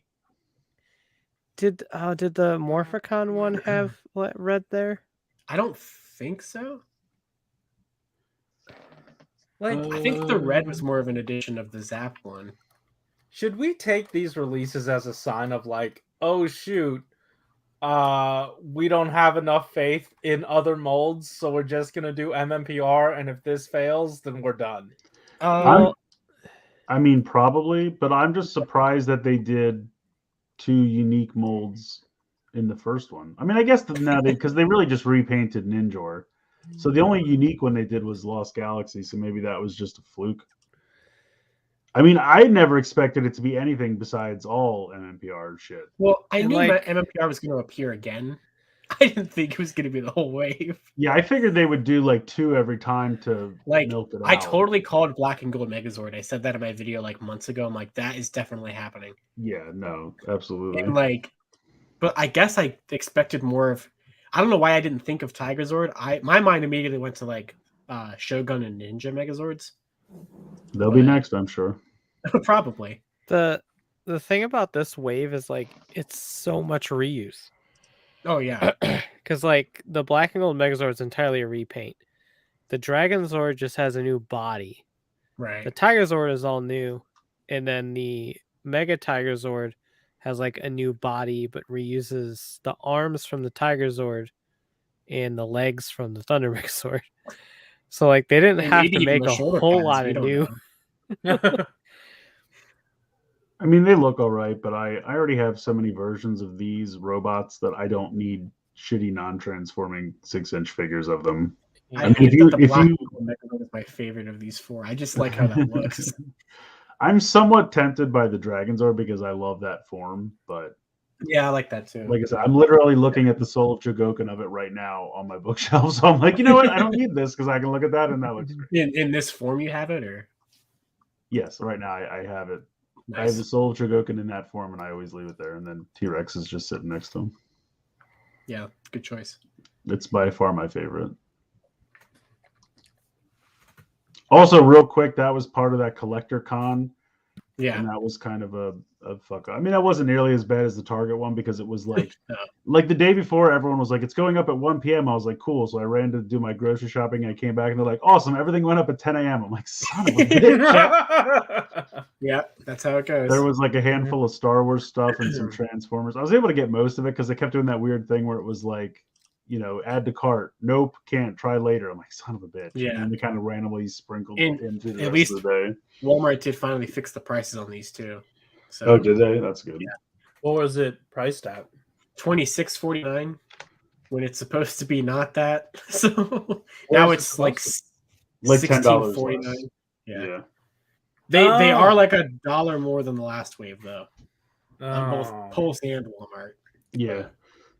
did the Morphicon one have red there?
I don't think so.
Like,
I think the red was more of an addition of the Zap one.
should we take these releases as a sign of like, oh shoot, we don't have enough faith in other molds, so we're just gonna do MMPR, and if this fails, then we're done.
Well,
I mean, probably, but I'm just surprised that they did 2 unique molds in the first one. I mean, I guess now because they really just repainted Ninjor. So the only unique one they did was Lost Galaxy, so maybe that was just a fluke. I mean, I never expected it to be anything besides all MMPR shit.
Well, I
And
knew
like-
that MMPR was going to appear again. I didn't think it was going to be the whole wave.
Yeah, I figured they would do like 2 every time to
Like,
milk it out.
I totally called Black and Gold Megazord. I said that in my video like months ago. I'm like, that is definitely happening.
Yeah, no, absolutely.
And like, but I guess I expected more of. I don't know why I didn't think of Tigerzord. My mind immediately went to like Shogun and Ninja Megazords.
They'll be next, I'm sure.
Probably.
the thing about this wave is like it's so much reuse.
Oh yeah.
Because like the Black and Gold Megazord is entirely a repaint. The Dragon Zord just has a new body.
Right.
The Tiger Zord is all new, and then the Mega Tiger Zord has like a new body, but reuses the arms from the Tiger Zord and the legs from the Thunder Megazord. So like they didn't
And
have
maybe
to
even
make
the
a
shoulder
whole
pads,
lot
we
of
don't
new.
know.
I mean, they look all right, but I already have so many versions of these robots that I don't need shitty non-transforming 6-inch figures of them.
I
mean,
hate
if you-
that the
if
Black
you-
and Gold Megazord is my favorite of these 4. I just like how that looks.
I'm somewhat tempted by the Dragonzord because I love that form, but
Yeah, I like that too.
like I said, I'm literally looking at the Soul of Chogokin of it right now on my bookshelf. So I'm like, you know what? I don't need this because I can look at that and that looks great.
In this form you have it, or
Yes, right now I have it. I have
nice.
the Soul of Chogokin in that form, and I always leave it there. And then T-Rex is just sitting next to him.
Yeah, good choice.
It's by far my favorite. Also, real quick, that was part of that collector con,
Yeah.
and that was kind of a fuck up. I mean, that wasn't nearly as bad as the Target one because it was like,
No.
like the day before, everyone was like, "It's going up at 1 p.m." I was like, "Cool." So I ran to do my grocery shopping. And I came back, and they're like, "Awesome! Everything went up at 10 a.m." I'm like, "Son of a bitch!"
Yeah, that's how it goes.
There was like a handful of Star Wars stuff and some Transformers. I was able to get most of it because they kept doing that weird thing where it was like, you know, add to cart. Nope, can't. Try later. I'm like, son of a bitch.
Yeah.
And then they kind of randomly sprinkled
And
into the
at
rest
least-
of the day.
Walmart did finally fix the prices on these too. So
Oh, did they? That's good.
Yeah.
What was it priced at?
$26.49 when it's supposed to be not that. So now it's like
Like $10
$16.49.
less.
Yeah.
Yeah.
They are
Oh.
like $1 more than the last wave though. On both
Oh.
Pulse and Walmart.
Yeah.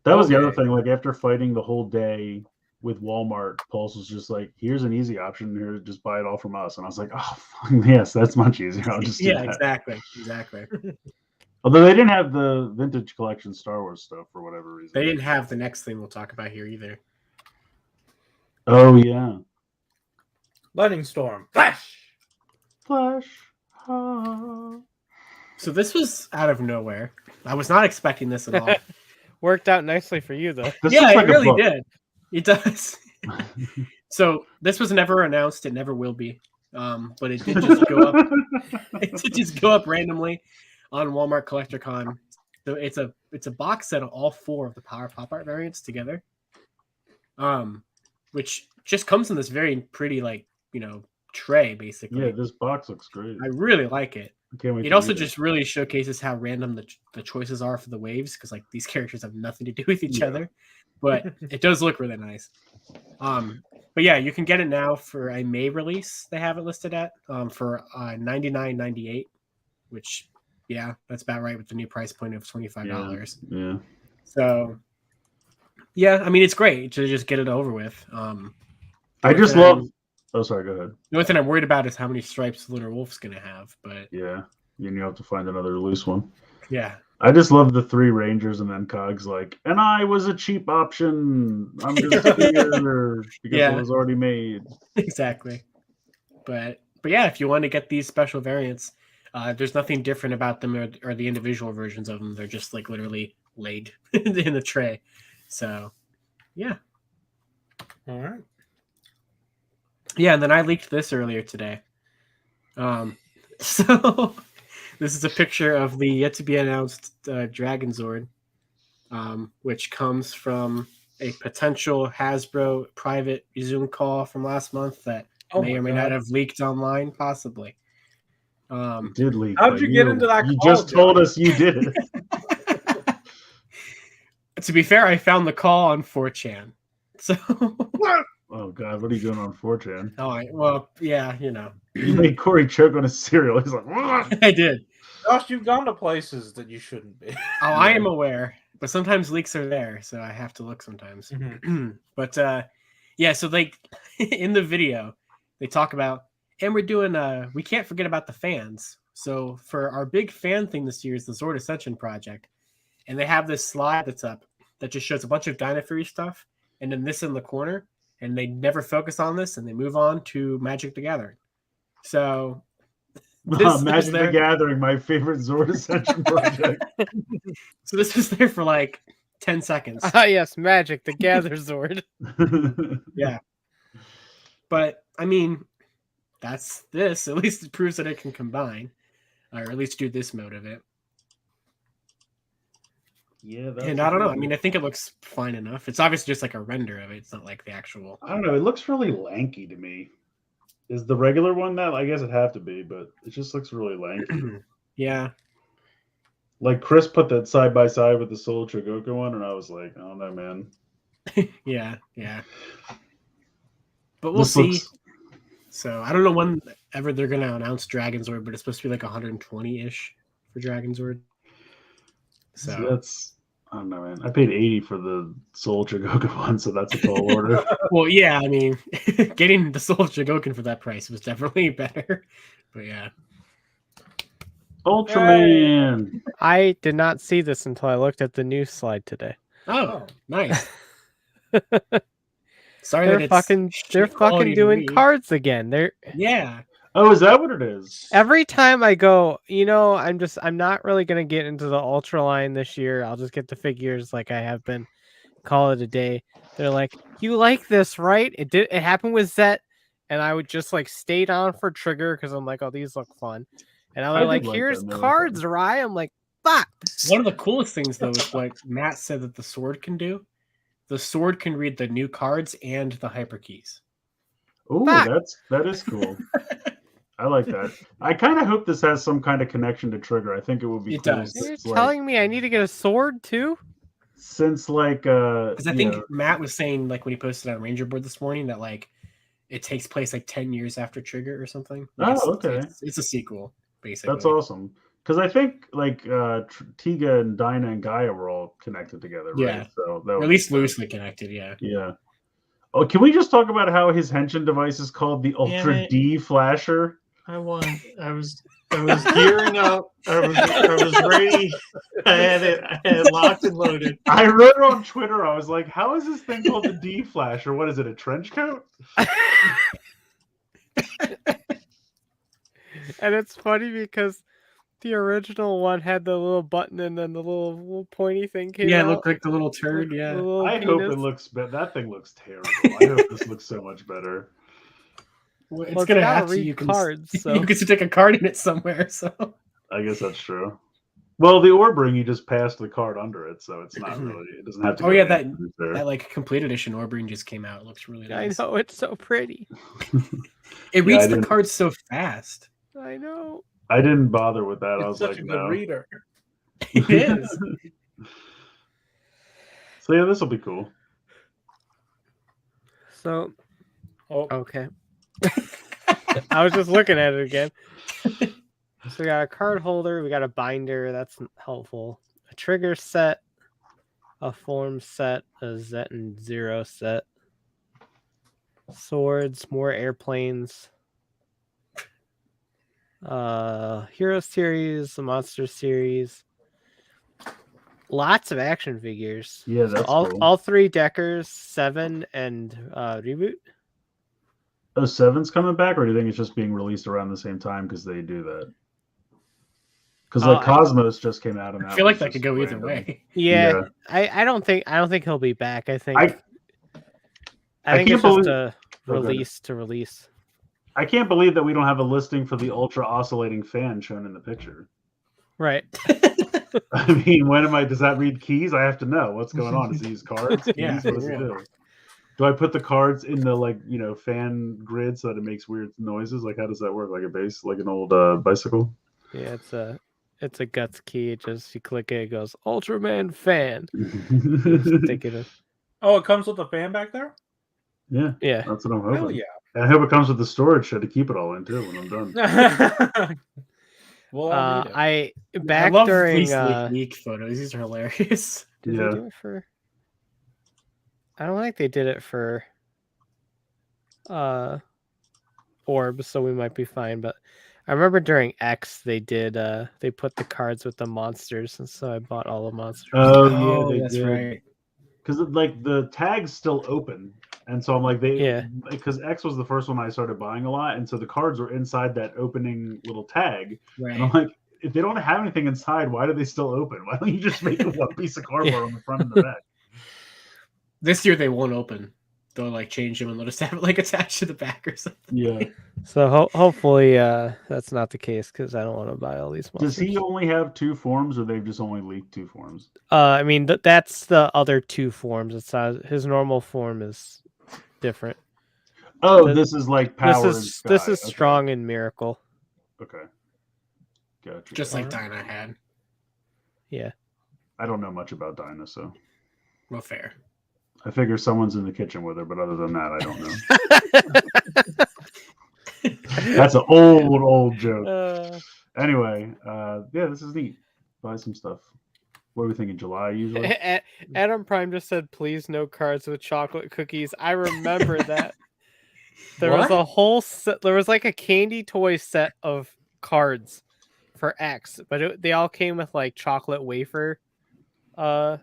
That was the other
Okay.
thing. Like after fighting the whole day with Walmart, Pulse was just like, here's an easy option. Here, just buy it all from us. And I was like, oh, yes, that's much easier. I'll just do
Yeah,
that.
exactly.
Although they didn't have the vintage collection Star Wars stuff for whatever reason.
They didn't have the next thing we'll talk about here either.
Oh, yeah.
Lightning Storm. Flash!
Flash. Ah.
So this was out of nowhere. I was not expecting this at all.
Worked out nicely for you though.
This
Yeah,
looks like
it
a
really
book.
did. It does. So this was never announced. It never will be. But it did just go up. It did just go up randomly on Walmart Collector Con. So it's a box set of all 4 of the Power Pop Art variants together. Which just comes in this very pretty tray basically.
Yeah, this box looks great.
I really like it.
I can't wait
It
to
also
read
just really showcases how random the choices are for the waves because like these characters have nothing to do with each
Yeah.
other, but it does look really nice. But yeah, you can get it now for a May release. They have it listed at for $99.98, which that's about right with the new price point of $25.
Yeah.
So yeah, I mean it's great to just get it over with.
I just love. Oh, sorry. Go ahead.
The only thing I'm worried about is how many stripes Lunar Wolf's gonna have, but
Yeah. and you have to find another loose one.
Yeah.
I just love the 3 Rangers, and then Cog's like, and I was a cheap option. I'm just here because it was already made.
Exactly. But yeah, if you want to get these special variants, there's nothing different about them or the individual versions of them. They're just like literally laid in the tray. So yeah.
All right.
Yeah, and then I leaked this earlier today. So this is a picture of the yet to be announced Dragon Zord, which comes from a potential Hasbro private Zoom call from last month that may or may not have leaked online, possibly.
It did leak.
How'd you get into that
You
call,
just told us you did it.
To be fair, I found the call on 4chan. So
Oh God, what are you doing on 4chan?
Well, yeah, you know.
You made Corey choke on his cereal. He's like,
I did.
Josh, you've gone to places that you shouldn't be.
I am aware, but sometimes leaks are there, so I have to look sometimes. But yeah, so like in the video, they talk about, and we're doing we can't forget about the fans. So for our big fan thing this year is the Zord Ascension project, and they have this slide that's up that just shows a bunch of Dino Fury stuff, and then this in the corner, and they never focus on this, and they move on to Magic the Gathering. So
Magic the Gathering, my favorite Zord Ascension project.
So this was there for like 10 seconds.
Yes, Magic the Gather Zord.
Yeah. But I mean, that's this. At least it proves that it can combine, or at least do this mode of it.
Yeah, that's
and I don't know. I mean, I think it looks fine enough. It's obviously just like a render of it. It's not like the actual.
I don't know. It looks really lanky to me. Is the regular one that? I guess it'd have to be, but it just looks really lanky.
Yeah.
Like Chris put that side by side with the Soul Chogoku one, and I was like, I don't know, man.
Yeah. But we'll see. So I don't know when ever they're gonna announce Dragon Zord, but it's supposed to be like 120-ish for Dragon Zord. So
that's, I don't know, man. I paid 80 for the Soul Chogoku one, so that's a tall order.
Well, yeah, I mean, getting the Soul Chogoku for that price was definitely better. But yeah.
Ultraman.
I did not see this until I looked at the news slide today.
Oh, nice. Sorry,
they're fucking doing cards again.
Yeah.
Oh, is that what it is?
Every time I go, I'm not really gonna get into the Ultra line this year. I'll just get the figures like I have been. Call it a day. They're like, you like this, right? It happened with Zet, and I would just like stayed on for Trigger because I'm like, oh, these look fun. And I'm like, here's cards, right? I'm like, fuck.
One of the coolest things though is what Matt said that the sword can do. The sword can read the new cards and the hyper keys.
Oh, that is cool. I like that. I kind of hope this has some kind of connection to Trigger. I think it would be cool.
Does.
You're telling me I need to get a sword too?
Since like
because I think Matt was saying like when he posted on Ranger Board this morning that like it takes place like 10 years after Trigger or something. Like
okay.
It's a sequel, basically.
That's awesome. Because I think like Tiga and Dinah and Gaia were all connected together, right?
Yeah.
So
or at least loosely connected, yeah.
Yeah. Oh, can we just talk about how his Henshin device is called the Ultra D Flasher?
I won. I was gearing up. I was ready. I had it locked and loaded.
I wrote it on Twitter. I was like, how is this thing called the D Flasher? What is it, a trench coat?
And it's funny because the original one had the little button and then the little pointy thing came out.
Yeah, it looked like the little turd, yeah.
I hope it looks better. That thing looks terrible. I hope this looks so much better.
Well, it's gonna have to
read cards, so
you can stick a card in it somewhere. So
I guess that's true. Well, the Orbring, you just passed the card under it, so it's not really. It doesn't have to.
Oh yeah, that like complete edition Orbring just came out. It looks really nice.
I know, it's so pretty.
It reads the cards so fast.
I know.
I didn't bother with that.
It's
I was
such
like,
a good reader.
It is.
So yeah, this will be cool.
So, okay. I was just looking at it again. So we got a card holder, we got a binder, that's helpful. A trigger set, a form set, a Zet and Zero set. Swords, more airplanes. Hero series, the Monster series. Lots of action figures.
Yeah,
So
that's
all
cool.
all 3 Deckers, 7, and Reboot.
Oh, 7's coming back, or do you think it's just being released around the same time because they do that? Because like Cosmos just came out, and
I feel like that could go either way.
Yeah, I don't think he'll be back. I think it's just a release to release.
I can't believe that we don't have a listing for the ultra oscillating fan shown in the picture.
Right.
I mean, does that read keys? I have to know what's going on. Does he use cards? Keys?
Yeah,
What does it do? Do I put the cards in the fan grid so that it makes weird noises? Like, how does that work? Like a bass, like an old bicycle?
Yeah, it's a guts key. You click it, it goes Ultraman fan. Stick it in.
Oh, it comes with a fan back there?
Yeah.
Yeah.
That's what I'm hoping.
Hell yeah.
And I hope it comes with the storage shed to keep it all in too when I'm done.
Well, I'll read it.
I love
during
these leak photos. These are hilarious.
Did they do it for? I don't think they did it for Orb, so we might be fine. But I remember during X they did they put the cards with the monsters, and so I bought all the monsters.
Oh yeah,
that's
did.
right.
Because like the tag's still open, and so I'm like because X was the first one I started buying a lot, and so the cards were inside that opening little tag,
Right.
and I'm like, if they don't have anything inside, why do they still open? Why don't you just make it one piece of cardboard on the front and the back?
This year they won't open. They'll like change them and let us have it like attached to the back or something.
Yeah.
So hopefully that's not the case because I don't want to buy all these monsters.
Does he only have 2 forms, or they've just only leaked 2 forms?
I mean that's the other 2 forms. It's not his normal form is different.
Oh, this is like Power.
This is Strong and Miracle.
Okay. Gotcha.
Just like Dinah had.
Yeah.
I don't know much about Dinah, so.
Well, fair.
I figure someone's in the kitchen with her, but other than that, I don't know. That's an old joke. Anyway, yeah, this is neat. Buy some stuff. What are we thinking? July usually?
Adam Prime just said, "Please, no cards with chocolate cookies." I remember that. There was a whole set. There was like a candy toy set of cards for X, but they all came with like chocolate wafer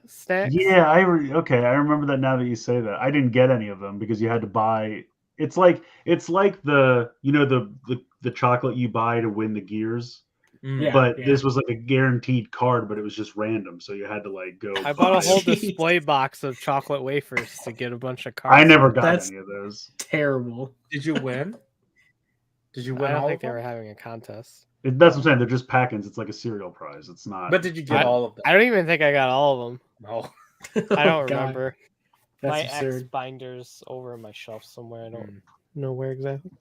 snacks.
Yeah, I remember that now that you say that. I didn't get any of them because you had to buy. It's like the the chocolate you buy to win the gears. This was like a guaranteed card, but it was just random, so you had to like go.
I bought a whole display box of chocolate wafers to get a bunch of cards.
I never got any of those.
Terrible.
Did you win? Did you win?
I don't
all
think
of
they
them?
were having a contest.
That's what I'm saying. They're just pack-ins. It's like a cereal prize. It's not.
But did you get all of them?
I don't even think I got all of them.
No.
I don't remember.
That's
my
absurd.
X binder's over on my shelf somewhere. I don't know where exactly.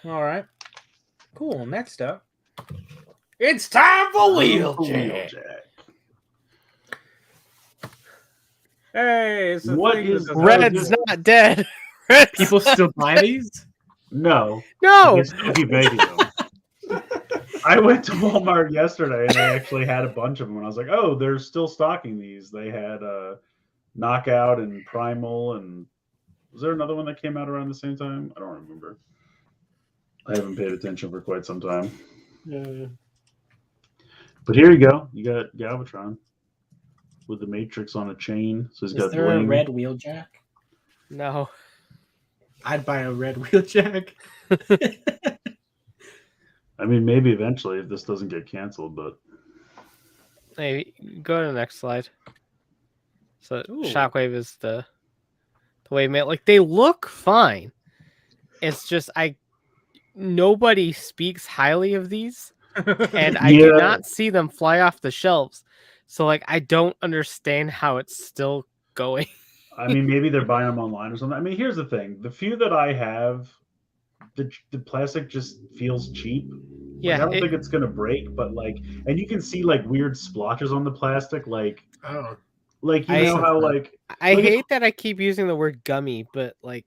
All right. Cool. Next up, it's time for Wheeljack. Hey, it's
Red's not dead.
People still buy these?
No.
No.
They still keep making them. I went to Walmart yesterday and they actually had a bunch of them. And I was like, oh, they're still stocking these. They had Knockout and Primal. And was there another one that came out around the same time? I don't remember. I haven't paid attention for quite some time. But here you go. You got Galvatron with the Matrix on a chain. So he's got
there
bling.
a red Wheeljack?
No.
I'd buy a red Wheeljack.
I mean, maybe eventually if this doesn't get canceled, but
Hey, go to the next slide. So Shockwave is the way made. Like they look fine. It's just nobody speaks highly of these, and I do not see them fly off the shelves. So like I don't understand how it's still going.
I mean, maybe they're buying them online or something. I mean, here's the thing: the few that I have, the plastic just feels cheap.
Yeah,
I don't think it's gonna break, but like, and you can see like weird splotches on the plastic, like how like
I hate that I keep using the word gummy, but like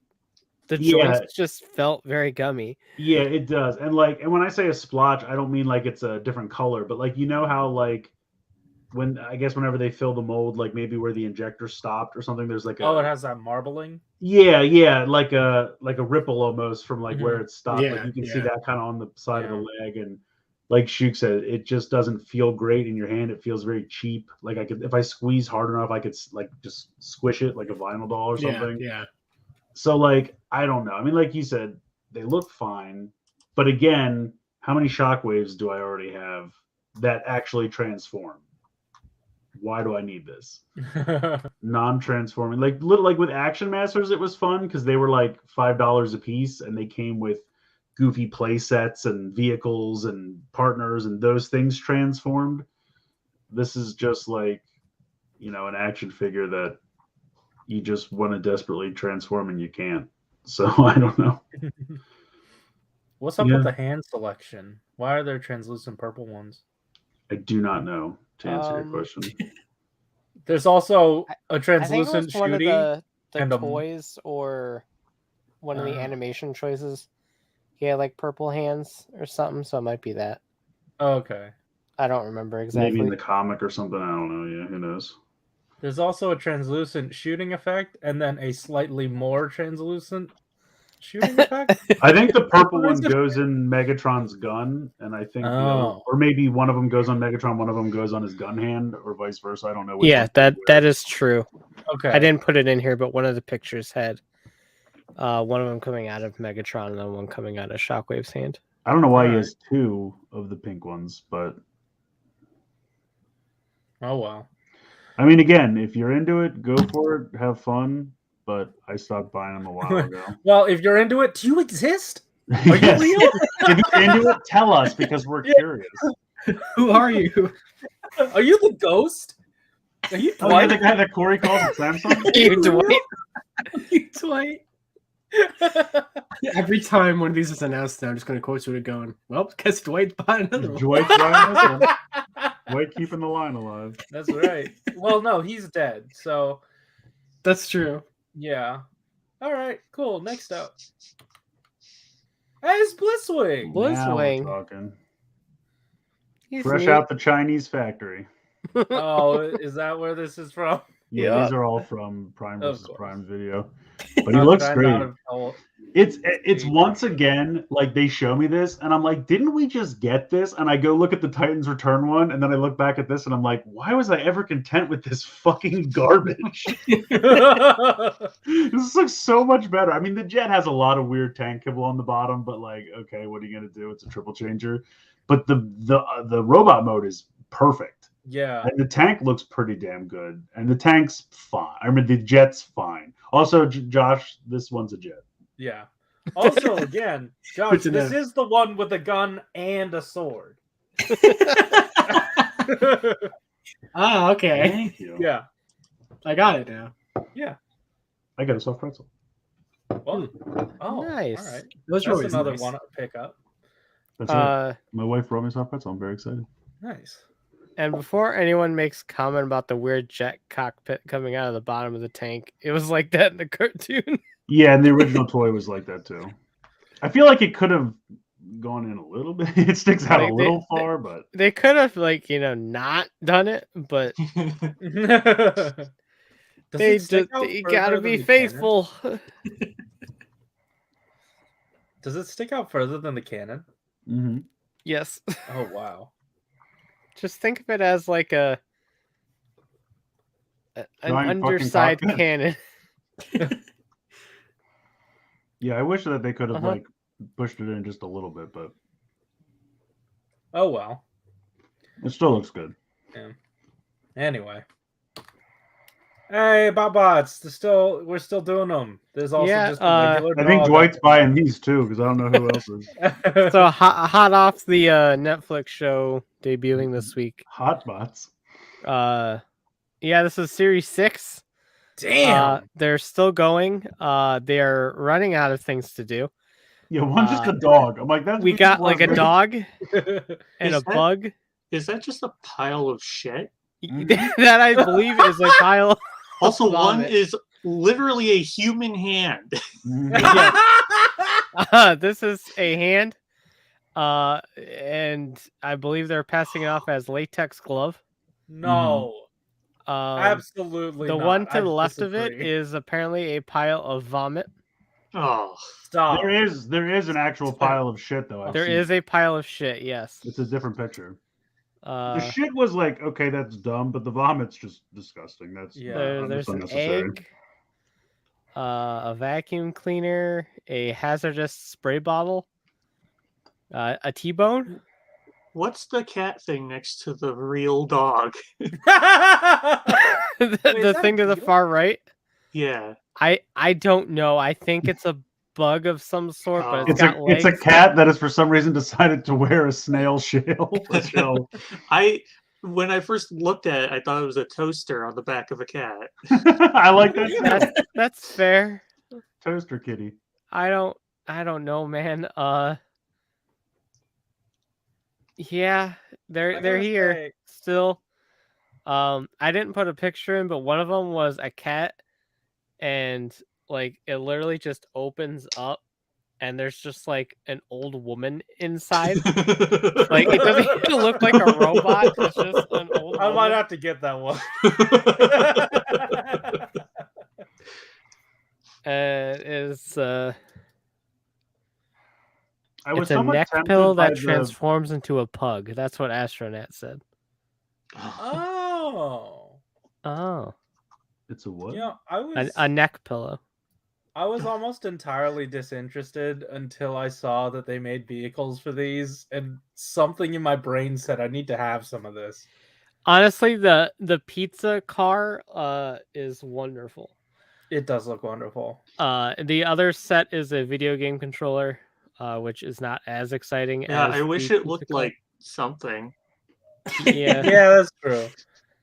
the joints just felt very gummy.
Yeah, it does, and when I say a splotch, I don't mean like it's a different color, but like how like whenever they fill the mold, like maybe where the injector stopped or something, there's like
it has that marbling.
Yeah, like a ripple almost from like where it stopped. Like you can see that kind of on the side of the leg, and like Shuk said, it just doesn't feel great in your hand. It feels very cheap. Like if I squeeze hard enough, I could like just squish it like a vinyl doll or something.
Yeah.
So like, I don't know. I mean, like you said, they look fine, but again, how many shockwaves do I already have that actually transform? Why do I need this? Non-transforming, like with Action Masters, it was fun because they were like $5 a piece, and they came with goofy play sets and vehicles and partners, and those things transformed. This is just like, an action figure that you just want to desperately transform and you can't. So I don't know.
What's up with the hand selection? Why are there translucent purple ones?
I do not know, to answer your question.
There's also a
I think it
translucent
was one of
Shuki.
the toys or one of the animation choices. He had like purple hands or something, so it might be that.
Okay.
I don't remember exactly.
Maybe in the comic or something. I don't know. Yeah, who knows?
There's also a translucent shooting effect, and then a slightly more translucent shooting effect.
I think the purple one goes in Megatron's gun, and I think or maybe one of them goes on Megatron, one of them goes on his gun hand, or vice versa. I don't know.
Yeah, that is true.
Okay.
I didn't put it in here, but one of the pictures had one of them coming out of Megatron and then one coming out of Shockwave's hand.
I don't know why he has two of the pink ones, but
oh well.
I mean, again, if you're into it, go for it, have fun. But I stopped buying them a while ago.
Well, if you're into it, do you exist?
Are you real? If you're into it, tell us because we're curious.
Who are you?
Are you the ghost? Are you
Dwight? Oh, you're the guy that Corey calls at Samsung?
You Dwight?
You Dwight? Every time one of these is announced, now I'm just going to quote it going, well, guess Dwight's buying another one.
Dwight's buying another one. Dwight keeping the line alive.
That's right. Well, no, he's dead. So
that's true.
Yeah. All right. Cool. Next up. Hey, it's Blisswing.
Blisswing.
Talking.
He's
fresh
neat.
out the Chinese factory.
Oh, is that where this is from?
Yeah, these are all from Prime vs. Prime Video. But he looks great. It's once again, like they show me this and I'm like, didn't we just get this? And I go look at the Titans Return one and then I look back at this and I'm like, why was I ever content with this fucking garbage? This looks so much better. I mean, the Jet has a lot of weird tank kibble on the bottom, but like, okay, what are you gonna do? It's a triple changer. But the robot mode is perfect.
Yeah.
And the tank looks pretty damn good. And the tank's fine. I mean, the Jet's fine. Also, Josh, this one's a Jet.
Yeah. Also, again, Josh, this is the one with a gun and a sword.
Oh, okay.
Thank you.
Yeah.
I got it now.
Yeah.
I got a soft pretzel.
Well, oh,
nice.
All right.
That's
another
nice.
one to pick up.
That's it. My wife brought me soft pretzel. I'm very excited.
Nice.
And before anyone makes comment about the weird jet cockpit coming out of the bottom of the tank, it was like that in the cartoon.
Yeah, and the original toy was like that too. I feel like it could have gone in a little bit. It sticks out a little far, but
they could have not done it, but they gotta be faithful.
Does it stick out further than the cannon?
Mm-hmm.
Yes.
Oh wow.
Just think of it as like an underside cannon.
Yeah, I wish that they could have like pushed it in just a little bit, but
oh well.
It still looks good.
Yeah. Anyway. Hey, Bots, we're still doing them. There's also just a regular
I think Dwight's buying these too, because I don't know who else is.
So hot off the Netflix show debuting this week.
Hot Bots.
Yeah, this is Series 6.
Damn.
They're still going. They're running out of things to do.
Yeah, one's just a dog. I'm like, that's
we got like a dog and a bug.
Is that just a pile of shit?
That I believe is a pile.
Also, one is literally a human hand.
This is a hand. And I believe they're passing it off as latex glove.
No. Absolutely
the
not.
one to the left of it is apparently a pile of vomit.
Oh,
Stop.
There is an actual pile of shit though.
There is a pile of shit. Yes.
It's a different picture. The
Uh,
shit was like, okay, that's dumb, but the vomit's just disgusting. That's
Yeah.
just
there's an
unnecessary.
egg, a vacuum cleaner, a hazardous spray bottle, a T-bone.
what's the cat thing next to the real dog?
the
Wait, is that
thing to the
Beetle?
far right.
Yeah.
I don't know. I think it's a bug of some sort, but
Oh.
it's got legs.
It's a cat that has for some reason decided to wear a snail shell.
When I first looked at it, I thought it was a toaster on the back of a cat.
I like that too.
That's fair.
Toaster kitty.
I don't know, man. Yeah, they're
gotta
here
say-
still. I didn't put a picture in, but one of them was a cat, and like it literally just opens up, and there's just like an old woman inside. Like it doesn't even look like a robot. It's just an old.
I might
woman.
have to get that one.
Is
I was
it's a
somewhat
neck
tempted
pill
by
that
the-
transforms into a pug. That's what Astronaut said.
Oh.
Oh,
It's a what?
You know,
a neck pillow.
I was almost entirely disinterested until I saw that they made vehicles for these, and something in my brain said I need to have some of this.
Honestly, the pizza car is wonderful.
It does look wonderful.
The other set is a video game controller, which is not as exciting.
Yeah,
as
I wish
the
it looked
pizza car.
like something.
Yeah.
Yeah, that's true.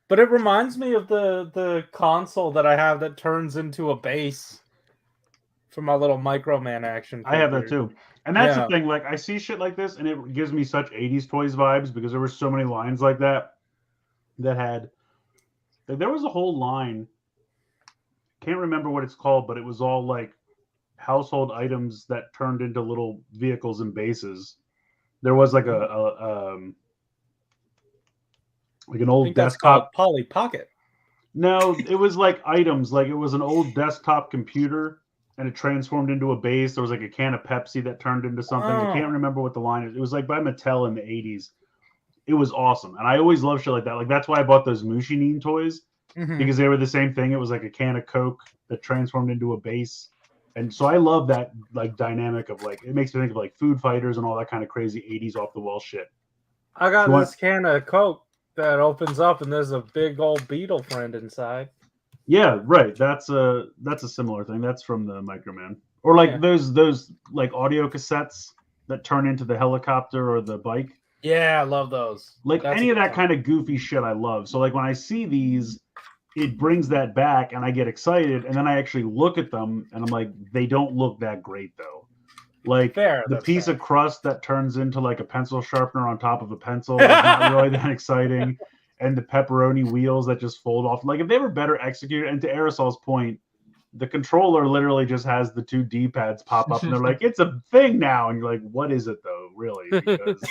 But it reminds me of the console that I have that turns into a base for my little Microman action
I have that
figure.
too. And that's
Yeah.
the thing, like I see shit like this and it gives me such 80s toys vibes because there were so many lines like that had like, there was a whole line. Can't remember what it's called, but it was all like household items that turned into little vehicles and bases. There was like like an
I
old
think that's called
desktop.
Polly Pocket.
No, it was like items. Like it was an old desktop computer, and it transformed into a base. There was like a can of Pepsi that turned into something. I can't
Oh.
remember what the line is. It was like by Mattel in the 80s. It was awesome, and I always loved shit like that. Like that's why I bought those Mushinine toys
Mhm.
because they were the same thing. It was like a can of Coke that transformed into a base, and so I love that like dynamic of like it makes me think of like Food Fighters and all that kind of crazy 80s off the wall shit.
I got
You want-
this can of Coke that opens up and there's a big old beetle friend inside.
Yeah, right. That's a similar thing. That's from the Microman. Or like
Yeah.
those like audio cassettes that turn into the helicopter or the bike.
Yeah, I love those.
Like
That's
any
a
of that
good
kind of goofy shit I love. So like when I see these, it brings that back and I get excited and then I actually look at them and I'm like, they don't look that great though. Like
Fair,
the
that's
piece
fair.
of crust that turns into like a pencil sharpener on top of a pencil is not really that exciting. And the pepperoni wheels that just fold off. Like if they were better executed, and to Aresol's point, the controller literally just has the two D-pads pop up and they're like, it's a thing now. And you're like, what is it though, really? Because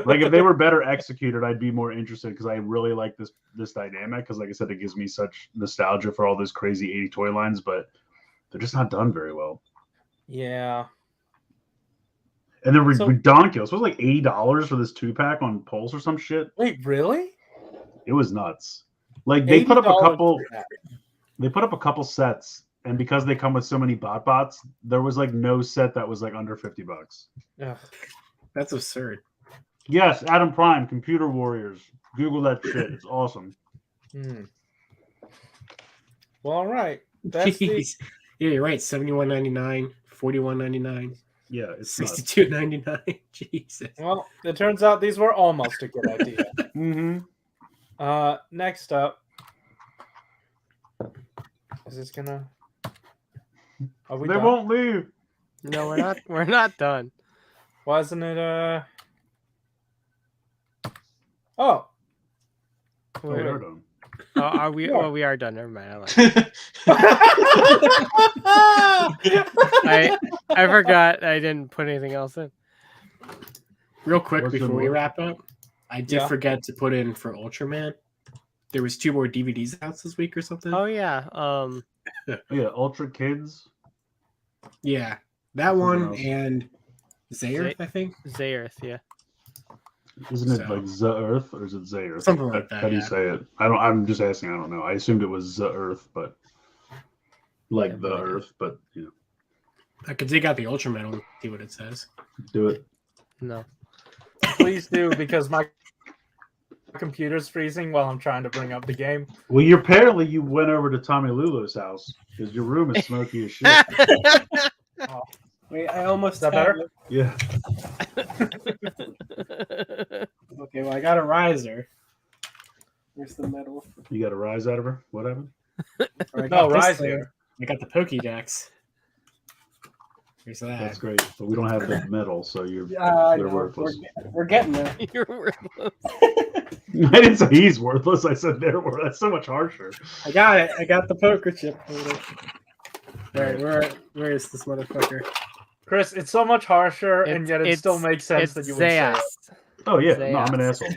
like if they were better executed, I'd be more interested because I really like this dynamic. Because like I said, it gives me such nostalgia for all those crazy 80 toy lines, but they're just not done very well.
Yeah.
And they're
So-
ridiculous. It was like $80 for this 2-pack on Pulse or some shit.
Wait, really?
It was nuts. Like they put up a
$80
couple.
for that.
They put up a couple sets, and because they come with so many bots, there was like no set that was like under $50.
Ugh.
That's absurd.
Yes, Adam Prime, Computer Warriors. Google that shit. It's awesome.
Hmm. Well, all right. That's the,
Jeez. Yeah, you're right. $71.99, $41.99,
Yeah, it's nuts.
$62.99. Jesus.
well, it turns out these were almost a good idea.
Mm-hmm.
Next up. Is this gonna? Are we
They
done?
won't leave.
No, we're not. We're not done.
Why isn't it? Oh.
Oh,
Wait,
they're done.
oh, are we?
Yeah.
Oh, we are done. Never mind. I forgot. I didn't put anything else in.
Real quick
What's the
before we
more?
wrap up, I did
Yeah.
forget to put in for Ultraman. There was 2 more DVDs out this week or something.
Oh yeah.
Oh, yeah, Ultra Kids.
Yeah, that one
else.
and Zaerth, I think.
Zaerth, yeah.
Isn't it
So-
like Zaerth or is it Zaerth?
Something like that,
How do you
yeah.
say it? I'm just asking. I don't know. I assumed it was Zaerth, but like
have
the
no idea.
Earth. But you know,
I could dig out the Ultra Metal and see what it says.
do it.
No.
Please do, because my computer's freezing while I'm trying to bring up the game.
Well, you apparently you went over to Tommy Lulu's house because your room is smoky as shit.
Wait, I almost
Is that better?
Yeah.
Okay, well, I got a riser. Where's the metal?
You got a rise out of her? What happened?
Or I
No,
got this
rise
thing.
here.
I got the Pokédex. Here's that.
That's great. But we don't have the metal, so you're
I
they're
know.
worthless.
We're getting there.
You're worthless.
I didn't say he's worthless. I said they're worthless. That's so much harsher.
I got it. I got the poker chip holder. All right, where is this motherfucker?
Chris, it's so much harsher, and yet it still makes sense
It's
that you would say
Zayas.
it.
Oh yeah, no, I'm an asshole.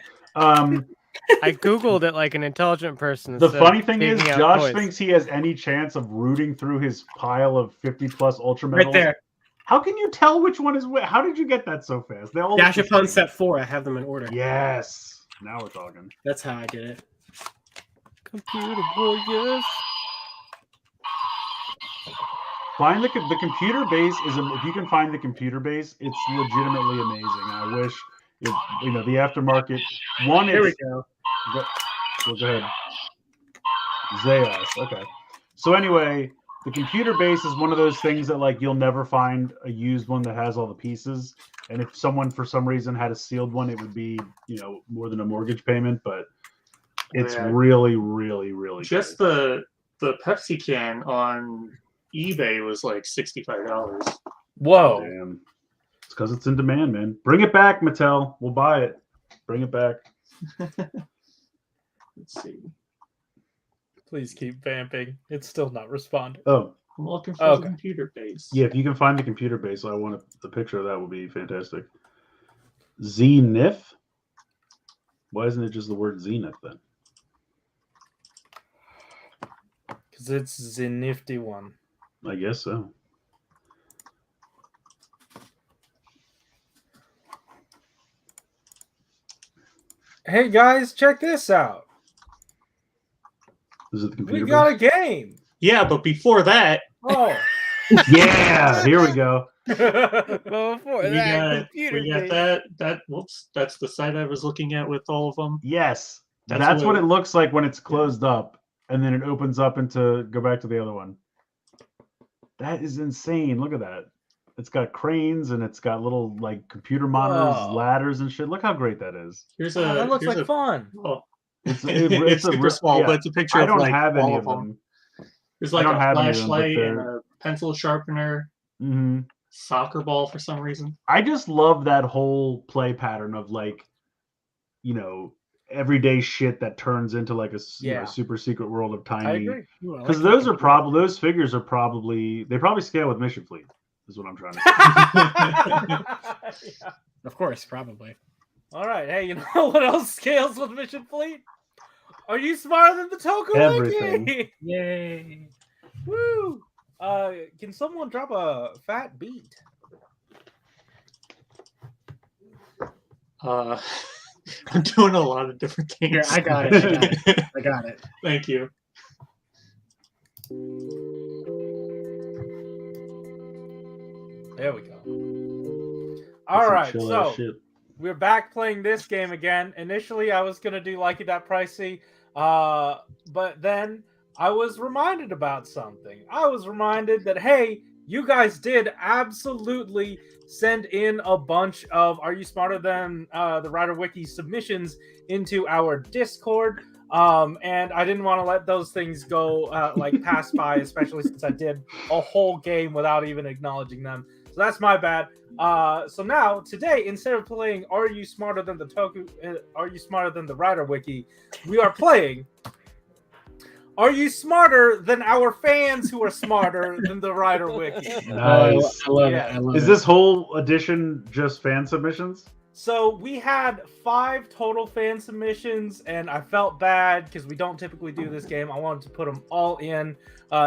I googled it like an intelligent person.
The
instead of
funny thing is,
picking out
Josh
toys.
thinks he has any chance of rooting through his pile of 50+ Ultra Metals.
Right there.
How can you tell which one is which? How did you get that so fast? They all
Dash
look the
upon
same.
set 4. I have them in order.
Yes. Now we're talking.
That's how I did it.
Computer warriors.
Find the computer base is if you can find the computer base, it's legitimately amazing. I wish the aftermarket one.
Here we
It's,
go.
well, go ahead. Zayas. Okay. So anyway, the computer base is one of those things that like you'll never find a used one that has all the pieces. And if someone for some reason had a sealed one, it would be more than a mortgage payment. But it's
Yeah.
really, really, really
Just
cool.
the Pepsi can on eBay was like $65.
Whoa.
Damn. It's because it's in demand, man. Bring it back, Mattel. We'll buy it. Bring it back.
Let's see.
Please keep vamping. It's still not responding.
Oh,
I'm looking for
Okay.
the computer base.
yeah. If you can find the computer base, I want the picture of that would be fantastic. Zenith? Why isn't it just the word Zenith then?
Because it's the nifty one.
I guess so.
Hey guys, check this out.
Is it the
We
computer
got a
base?
game.
Yeah, but before that,
Oh.
Yeah, here we go.
But before
we
that,
got
computer
we got
base.
that. Whoops, that's the site I was looking at with all of them.
Yes.
That's
That's what
what-
it looks like when it's closed up and then it opens up into go back to the other one. That is insane. Look at that. It's got cranes and it's got little like computer monitors,
Whoa.
ladders and shit. Look how great that is.
Here's
Oh, that looks
here's
like fun.
Oh,
It's
it's super small,
yeah.
but it's a picture
I
of
don't
like
have
all
any
of
of
them.
them.
There's
I
like
don't
a
have any of them, but
flashlight and
they're-
a pencil sharpener,
hmm
soccer ball for some reason.
I just love that whole play pattern of like, everyday shit that turns into like a
Yeah.
super secret world of
I
tiny.
agree.
Ooh, I like
Because
the
those are
computer.
those figures are probably scale with Mission Fleet. Is what I'm trying to say.
Yeah.
Of course, probably.
All right. Hey, you know what else scales with Mission Fleet? Are you smarter than the Toku
Everything.
Wiki?
Yay.
Woo! Can someone drop a fat beat?
I'm doing a lot of different things.
Here, I got it. I got it.
Thank you.
There we go. All
That's some
right,
chill
so
ass shit.
we're back playing this game again. Initially, I was gonna do Like It That Pricey, but then I was reminded about something. I was reminded that hey, you guys did absolutely send in a bunch of Are You Smarter Than the Writer Wiki submissions into our Discord. And I didn't want to let those things go pass by, especially since I did a whole game without even acknowledging them. So that's my bad. So now today, instead of playing Are You Smarter Than the Toku? Are You Smarter Than the Writer Wiki? We are playing Are You Smarter Than Our Fans Who Are Smarter Than the Writer Wiki?
Nice.
I love
Yeah.
it. I love
Is
it.
this whole edition just fan submissions?
So we had 5 total fan submissions, and I felt bad because we don't typically do this game. I wanted to put them all in.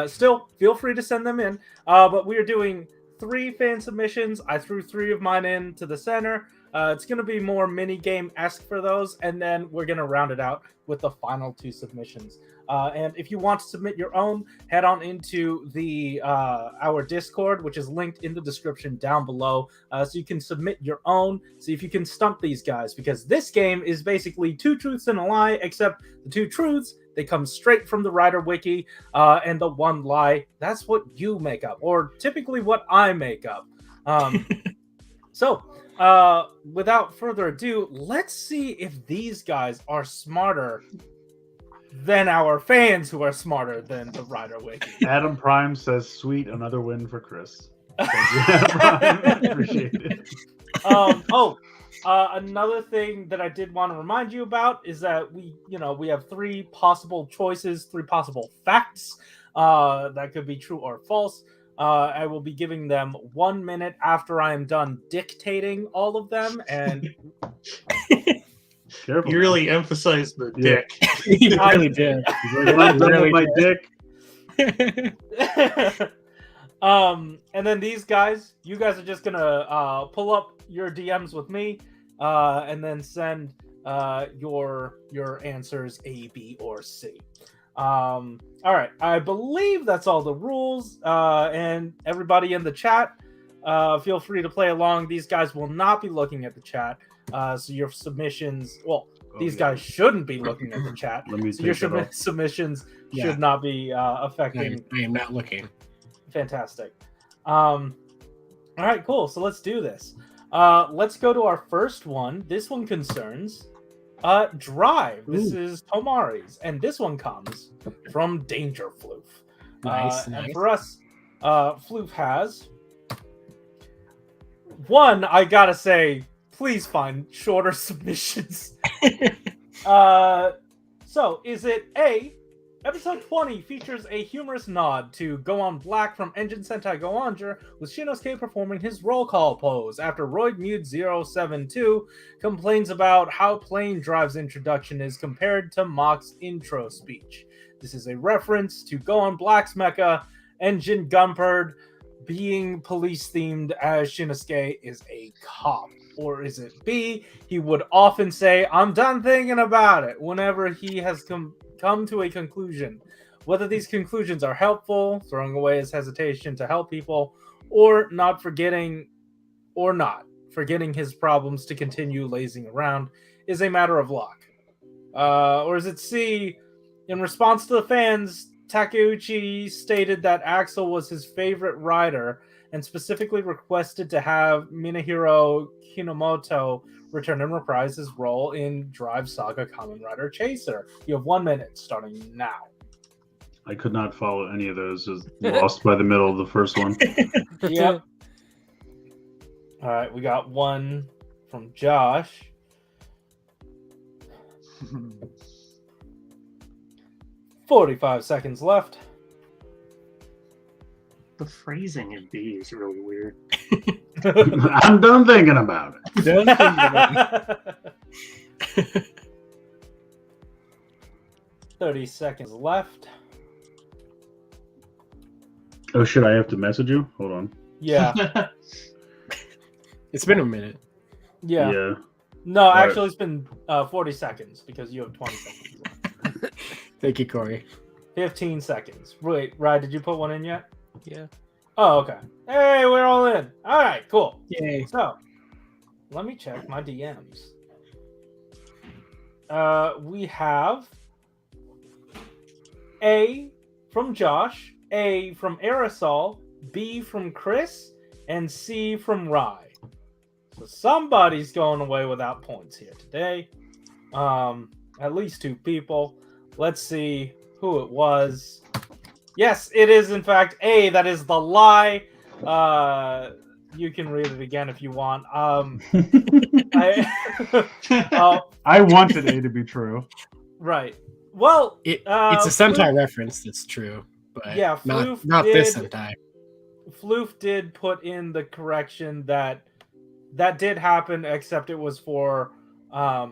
Still, feel free to send them in. But we are doing 3 fan submissions. I threw 3 of mine into the center. It's going to be more mini-game-esque for those, and then we're going to round it out with the final 2 submissions. And if you want to submit your own, head on into the our Discord, which is linked in the description down below, so you can submit your own, see if you can stump these guys, because this game is basically 2 truths and a lie, except the 2 truths, they come straight from the writer wiki, and the 1 lie, that's what you make up, or typically what I make up. So, without further ado, let's see if these guys are smarter than our fans who are smarter than the writer wiki.
Adam Prime says, "Sweet, another win for Chris." Thank you, Adam Prime. Appreciate it.
Another thing that I did want to remind you about is that we have 3 possible choices, 3 possible facts that could be true or false. I will be giving them 1 minute after I am done dictating all of them, and
Careful.
You really emphasized the dick.
You really did.
He's like, "I'm done with my dick."
And then these guys, you guys are just gonna pull up your DMs with me, and then send your answers A, B, or C. All right, I believe that's all the rules. And everybody in the chat, feel free to play along. These guys will not be looking at the chat, so your submissions. Well, these guys shouldn't be looking at the chat. So your submissions should not be affecting.
I am not looking.
Fantastic. All right, cool. So let's do this. Let's go to our first one. This one concerns Drive. This is Tomari's, and this one comes from Danger Floof.
Nice.
And for us, Floof has one. I gotta say, please find shorter submissions. So is it A? Episode 20 features a humorous nod to Go On Black from Engine Sentai Go Onger, with Shinosuke performing his roll call pose after Royd Mute 072 complains about how plain Drive's introduction is compared to Mock's intro speech. This is a reference to Go On Black's mecha, Engine Gunperd, being police-themed as Shinosuke is a cop. Or is it B? He would often say, "I'm done thinking about it," whenever he has come to a conclusion. Whether these conclusions are helpful, throwing away his hesitation to help people, or not forgetting his problems to continue lazing around, is a matter of luck. Or is it C? In response to the fans, Takeuchi stated that Axel was his favorite rider and specifically requested to have Minahiro Kinomoto return and reprise his role in Drive Saga Kamen Rider Chaser. You have 1 minute starting now.
I could not follow any of those. Just lost by the middle of the first one.
Yep. All right, we got one from Josh. 45 seconds left.
The phrasing in B is really weird.
I'm done thinking about it.
30 seconds left.
Oh shit! I have to message you. Hold on.
Yeah.
It's been a minute.
Yeah. No, actually, it's been 40 seconds because you have 20 seconds left.
Thank you, Corey.
15 seconds. Wait, Ryan, did you put one in yet?
Yeah.
Oh, okay. Hey, we're all in. All right, cool.
Yay.
So, let me check my DMs. We have A from Josh, A from Aresol, B from Chris, and C from Rye. So somebody's going away without points here today. At least 2 people. Let's see who it was. Yes, it is in fact A. That is the lie. You can read it again if you want. I
wanted A to be true.
Right. Well,
it's a Sentai reference that's true, but
yeah,
not this Sentai.
Floof did put in the correction that that did happen, except it was for
Car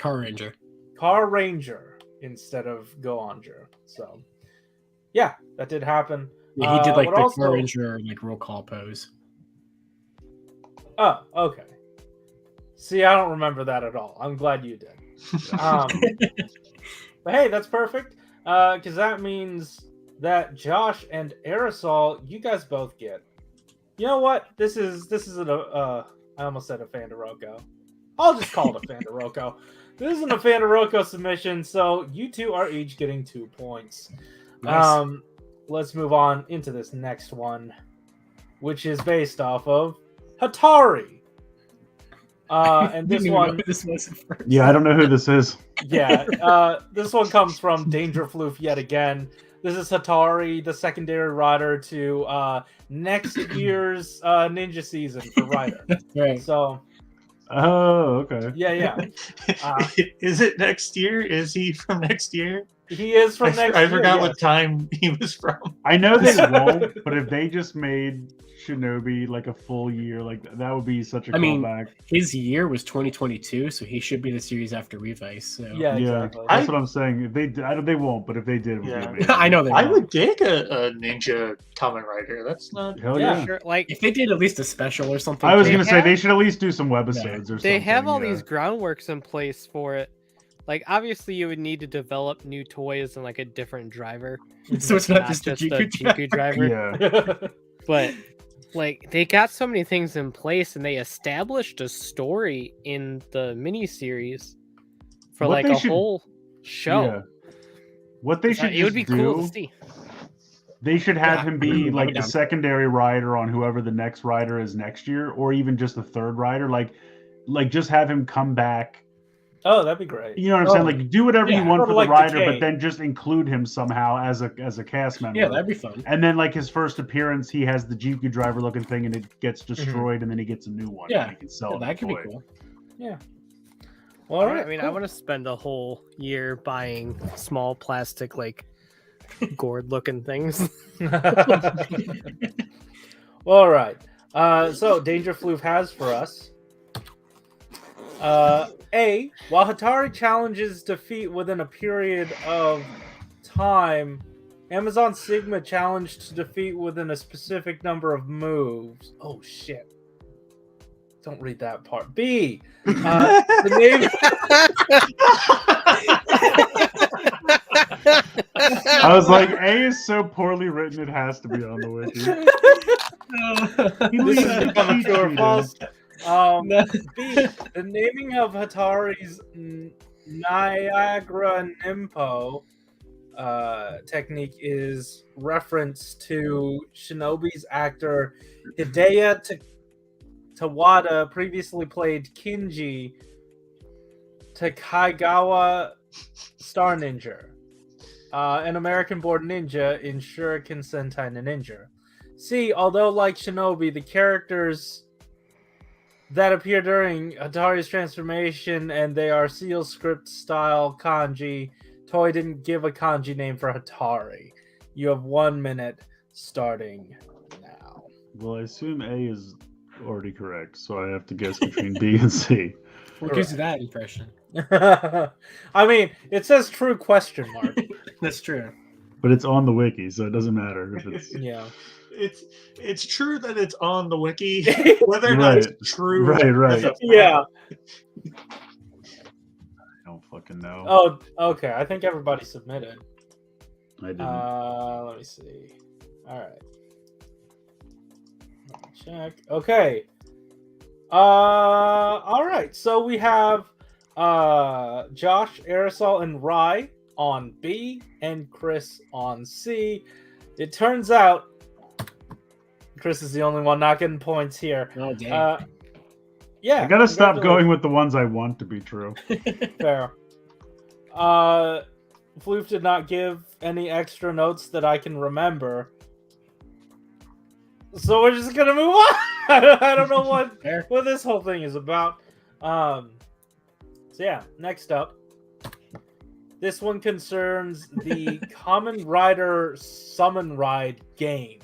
Ranger.
Car Ranger instead of Go-Onger. So, yeah, that did happen.
Yeah, he did like
but
the
also-
Car Ranger like roll call pose.
Oh, okay. See, I don't remember that at all. I'm glad you did. But hey, that's perfect. Because that means that Josh and Aresol, you guys both get. You know what? This is I almost said a Fandaroko. I'll just call it a Fandaroko. This isn't a Fandaroko submission, so you two are each getting 2 points.
Nice.
Let's move on into this next one, which is based off of Hatari. And this
Didn't even know
one,
who this was at first.
Yeah, I don't know who this is.
yeah, this one comes from Danger Floof yet again. This is Hatari, the secondary rider to next year's Ninja season for Rider.
Right.
So,
Oh, okay.
yeah.
Is it next year? Is he from next year?
He is from next year.
I forgot
yes.
what time he was from.
I know they won't, but if they just made Shinobi like a full year, like that would be such a
I mean,
callback.
His year was 2022, so he should be the series after Revice. So.
Yeah,
Yeah,
exactly.
that's what I'm saying. If they, they won't, but if they did, it would
Yeah.
be amazing.
I know they.
I
won't.
would dig a ninja Kamen Rider. That's not.
Hell
Yeah.
yeah.
Sure, like
If they did at least a special or something.
I was
They
gonna say
have-
they should at least do some webisodes or something.
they have all
yeah.
these groundworks in place for it. Like obviously you would need to develop new toys and like a different driver,
So it's not
not
just a
just a
Jiku
Jiku driver.
Yeah,
But like they got so many things in place and they established a story in the miniseries for
What
like
they
a
should-
whole show.
yeah. What they should
It would be
just
cool
do,
to see.
they should have
Yeah,
him be
I'm
like the
down.
secondary rider on whoever the next rider is next year, or even just the third rider. Like just have him come back.
Oh, that'd be great.
You know what I'm saying? Like do whatever you
Yeah,
want
sort
for
of
the
like
rider,
Decay.
but then just include him somehow as a cast member.
Yeah, that'd be fun.
And then like his first appearance, he has the Jiku driver looking thing, and it gets destroyed, and then he gets a new one.
Yeah.
and he can sell
Yeah,
it.
that could be
toy.
cool.
Well, all right.
I mean, I want to spend a whole year buying small plastic like gourd looking things.
All right. So Danger Floof has for us. While Hatari challenges defeat within a period of time, Amazon Sigma challenged to defeat within a specific number of moves. Oh shit. Don't read that part. B. The name.
I was like, A is so poorly written, it has to be on the wiki. He
This
leaves
has
the
become a
cheat
true or
sheet
false.
No.
B. The naming of Hatari's Niagara Nimpo technique is reference to Shinobi's actor Hideo Tawada, previously played Kinji Takaigawa Star Ninja, an American-born ninja in Shuriken Sentai no Ninja. C. Although like Shinobi, the characters that appear during Hatari's transformation and they are seal script style kanji, Toei didn't give a kanji name for Hatari. You have 1 minute starting now.
Well, I assume A is already correct, so I have to guess between B and C.
What gives you that impression?
I mean, it says true question mark.
That's true.
But it's on the wiki, so it doesn't matter if it's
Yeah.
It's true that it's on the wiki. Whether or not
Right.
it's true.
Right.
as a
Yeah.
I don't fucking know.
Oh, okay. I think everybody submitted.
I didn't.
Let me see. All right. Let me check. Okay. All right. So we have Josh, Aresol, and Rai on B, and Chris on C. It turns out Chris is the only one not getting points here.
Oh damn.
Yeah.
I gotta stop
congratulations.
going with the ones I want to be true.
Fair. Floof did not give any extra notes that I can remember. So we're just gonna move on. I don't know
Fair.
what this whole thing is about. So yeah, next up. This one concerns the Kamen Rider Summon Ride game.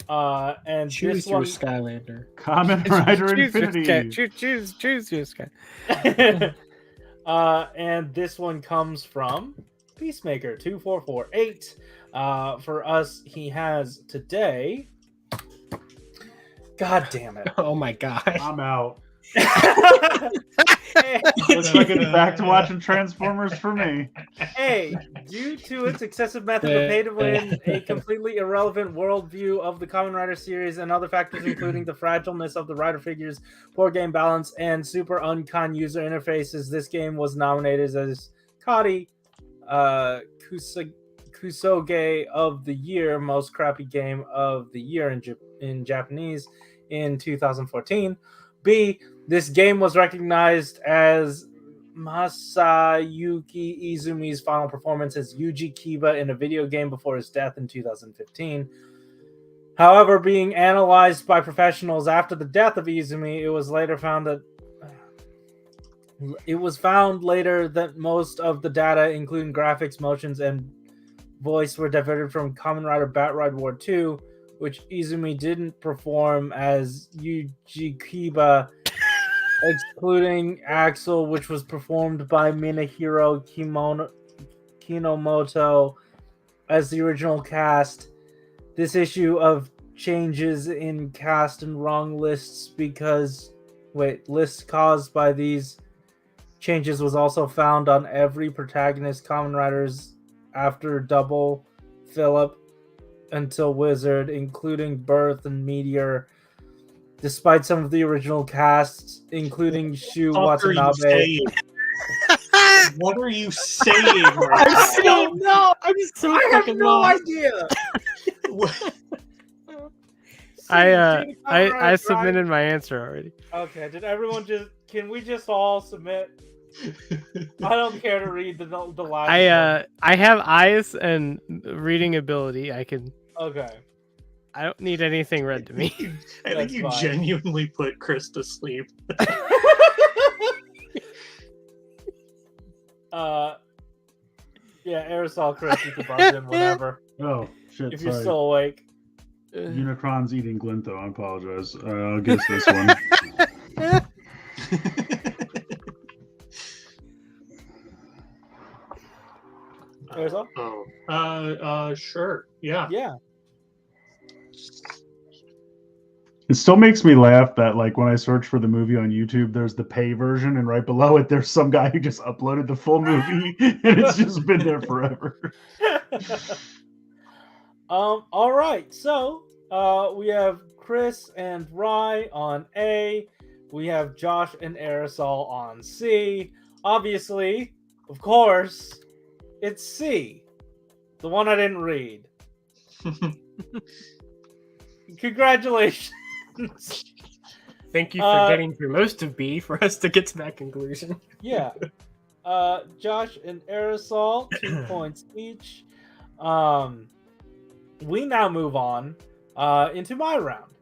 And
Choose
this
your
one,
Skylander.
Kamen Rider Infinity.
Choose your sky.
and this one comes from Peacemaker 2448. For us, he has today. God damn it!
Oh my god.
I'm out.
Hey,
Looks like it's back to watching Transformers for me.
hey, due to its excessive method of pay to win, a completely irrelevant worldview of the Kamen Rider series, and other factors including the fragileness of the rider figures, poor game balance, and super unkind user interfaces, this game was nominated as Kari Kusoge of the Year, most crappy game of the year in Japanese in 2014. B, this game was recognized as Masayuki Izumi's final performance as Yuji Kiba in a video game before his death in 2015. However, being analyzed by professionals after the death of Izumi, it was found later that most of the data, including graphics, motions, and voice, were diverted from Kamen Rider Batride War 2, which Izumi didn't perform as Yuji Kiba, excluding Axel, which was performed by Minahiro Kinomoto as the original cast. This issue of changes in cast and wrong lists lists caused by these changes was also found on every protagonist Kamen Riders after Double Philip until Wizard, including Birth and Meteor, despite some of the original casts, incling Shu Watanabe.
What are you saying right
I don't know. I'm so
I have
fucking
no
lost.
idea.
I submitted my answer already.
Okay, did everyone can we just all submit? I don't care to read the last
I have eyes and reading ability. I can.
Okay.
I don't need anything read to me.
I think you
fine.
genuinely put Chris to sleep.
Yeah, Aresol, Chris, you can buzz in whenever.
Oh, shit,
If you're
sorry.
still awake.
Unicron's eating Glinto. I apologize. I'll guess this one.
Aresol?
Sure. Yeah.
Yeah.
It still makes me laugh that, like, when I search for the movie on YouTube, there's the pay version, and right below it, there's some guy who just uploaded the full movie, and it's just been there forever.
All right. So, we have Chris and Rye on A. We have Josh and Aresol on C. Obviously, of course, it's C. The one I didn't read. Congratulations.
Thank you for getting through most of B for us to get to that conclusion.
Yeah. Josh and Aresol, 2 points each. We now move on into my round.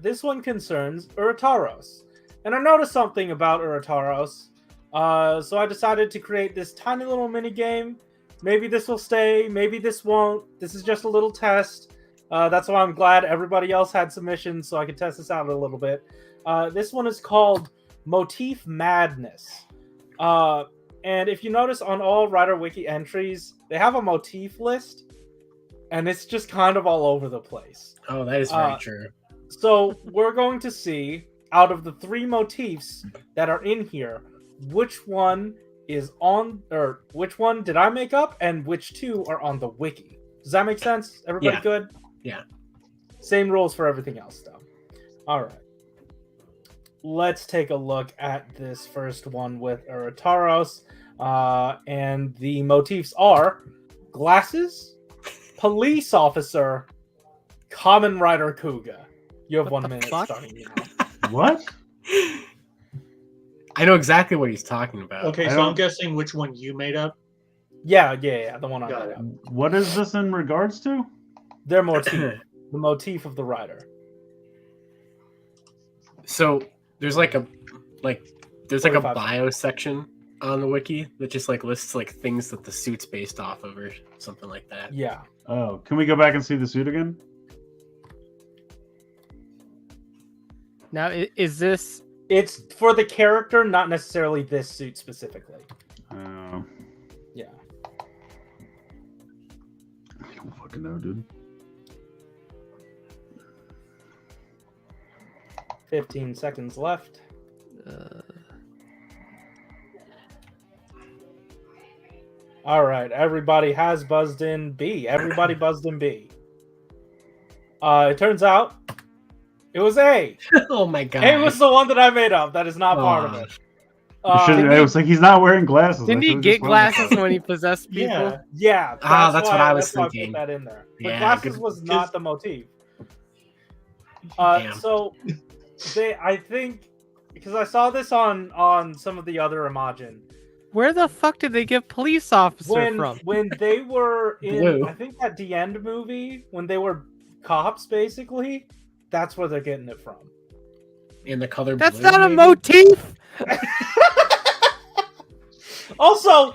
This one concerns Urataros. And I noticed something about Urataros. So I decided to create this tiny little mini game. Maybe this will stay, maybe this won't. This is just a little test. That's why I'm glad everybody else had submissions so I could test this out a little bit. This one is called Motif Madness. And if you notice on all Rider Wiki entries, they have a motif list. And it's just kind of all over the place.
Oh, that is very true.
So we're going to see, out of the 3 motifs that are in here, which one is on, or which one did I make up, and which 2 are on the wiki. Does that make sense? Everybody good?
Yeah.
Same rules for everything else, though. All right. Let's take a look at this first one with Urataros. And the motifs are glasses, police officer, Kamen Rider Kuga. You have 1 minute starting now.
What?
I know exactly what he's talking about.
Okay, so I'm guessing which one you made up.
Yeah, the one I
Got
made
it.
up.
What is this in regards to?
Their motif. The motif of the rider.
So there's like a
45
bio section on the wiki that just like lists like things that the suit's based off of or something like that.
Yeah.
Oh, can we go back and see the suit again?
Now, is this?
It's for the character, not necessarily this suit specifically. Yeah.
I don't fucking know, dude.
15 seconds left. All right, everybody has buzzed in B. Everybody buzzed in B. It turns out it was A.
Oh my god.
A was the one that I made up. That is not part of it.
I was like, he's not wearing glasses.
Didn't he get glasses when he possessed people?
Yeah.
That's what I was
why
thinking.
I put that in there. But
Yeah,
glasses
good-
was not the motif.
Damn.
So I think because I saw this on some of the other Imagine.
Where the fuck did they get police officer from?
When they were in,
Blue.
I think that The End movie, when they were cops, basically, that's where they're getting it from.
In the color
That's
blue,
not a
maybe?
motif.
Also,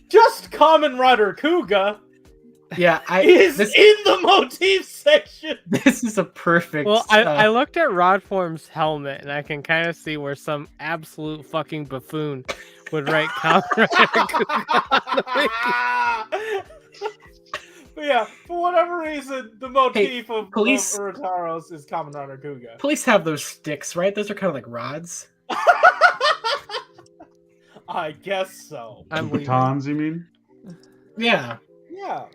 just Kamen Rider Kuga
Yeah,
is
this,
in the motif section.
this is a perfect.
Well, I looked at Rodform's helmet, and I can kind of see where some absolute fucking buffoon would write Kamen Rider Kuga on the wiki.
But yeah, for whatever reason, the motif of
police-
Urotaros is Kamen Rider Kuga.
police have those sticks, right? Those are kind of like rods.
I guess so.
I'm leaving.
Batons, you mean?
Yeah.
Yeah.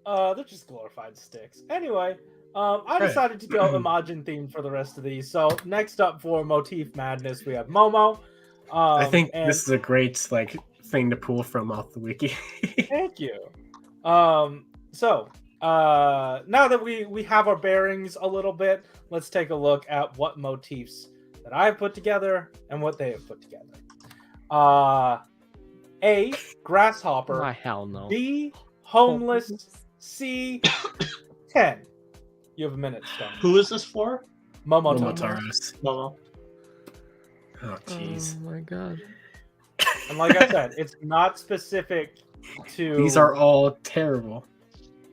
They're just glorified sticks. Anyway, I decided to go Imagine themed for the rest of these. So next up for Motif Madness, we have Momo.
I think
and-
this is a great thing to pull from off the wiki.
Thank you. So now that we have our bearings a little bit, let's take a look at what motifs that I've put together and what they have put together. A, grasshopper.
Why hell no.
B, homeless. C, 10. You have a minute, Stone.
Who is this for?
Momotaro.
Momotaros.
Momo.
Oh, jeez.
Oh my god.
And like I said, it's not specific to...
These are all terrible.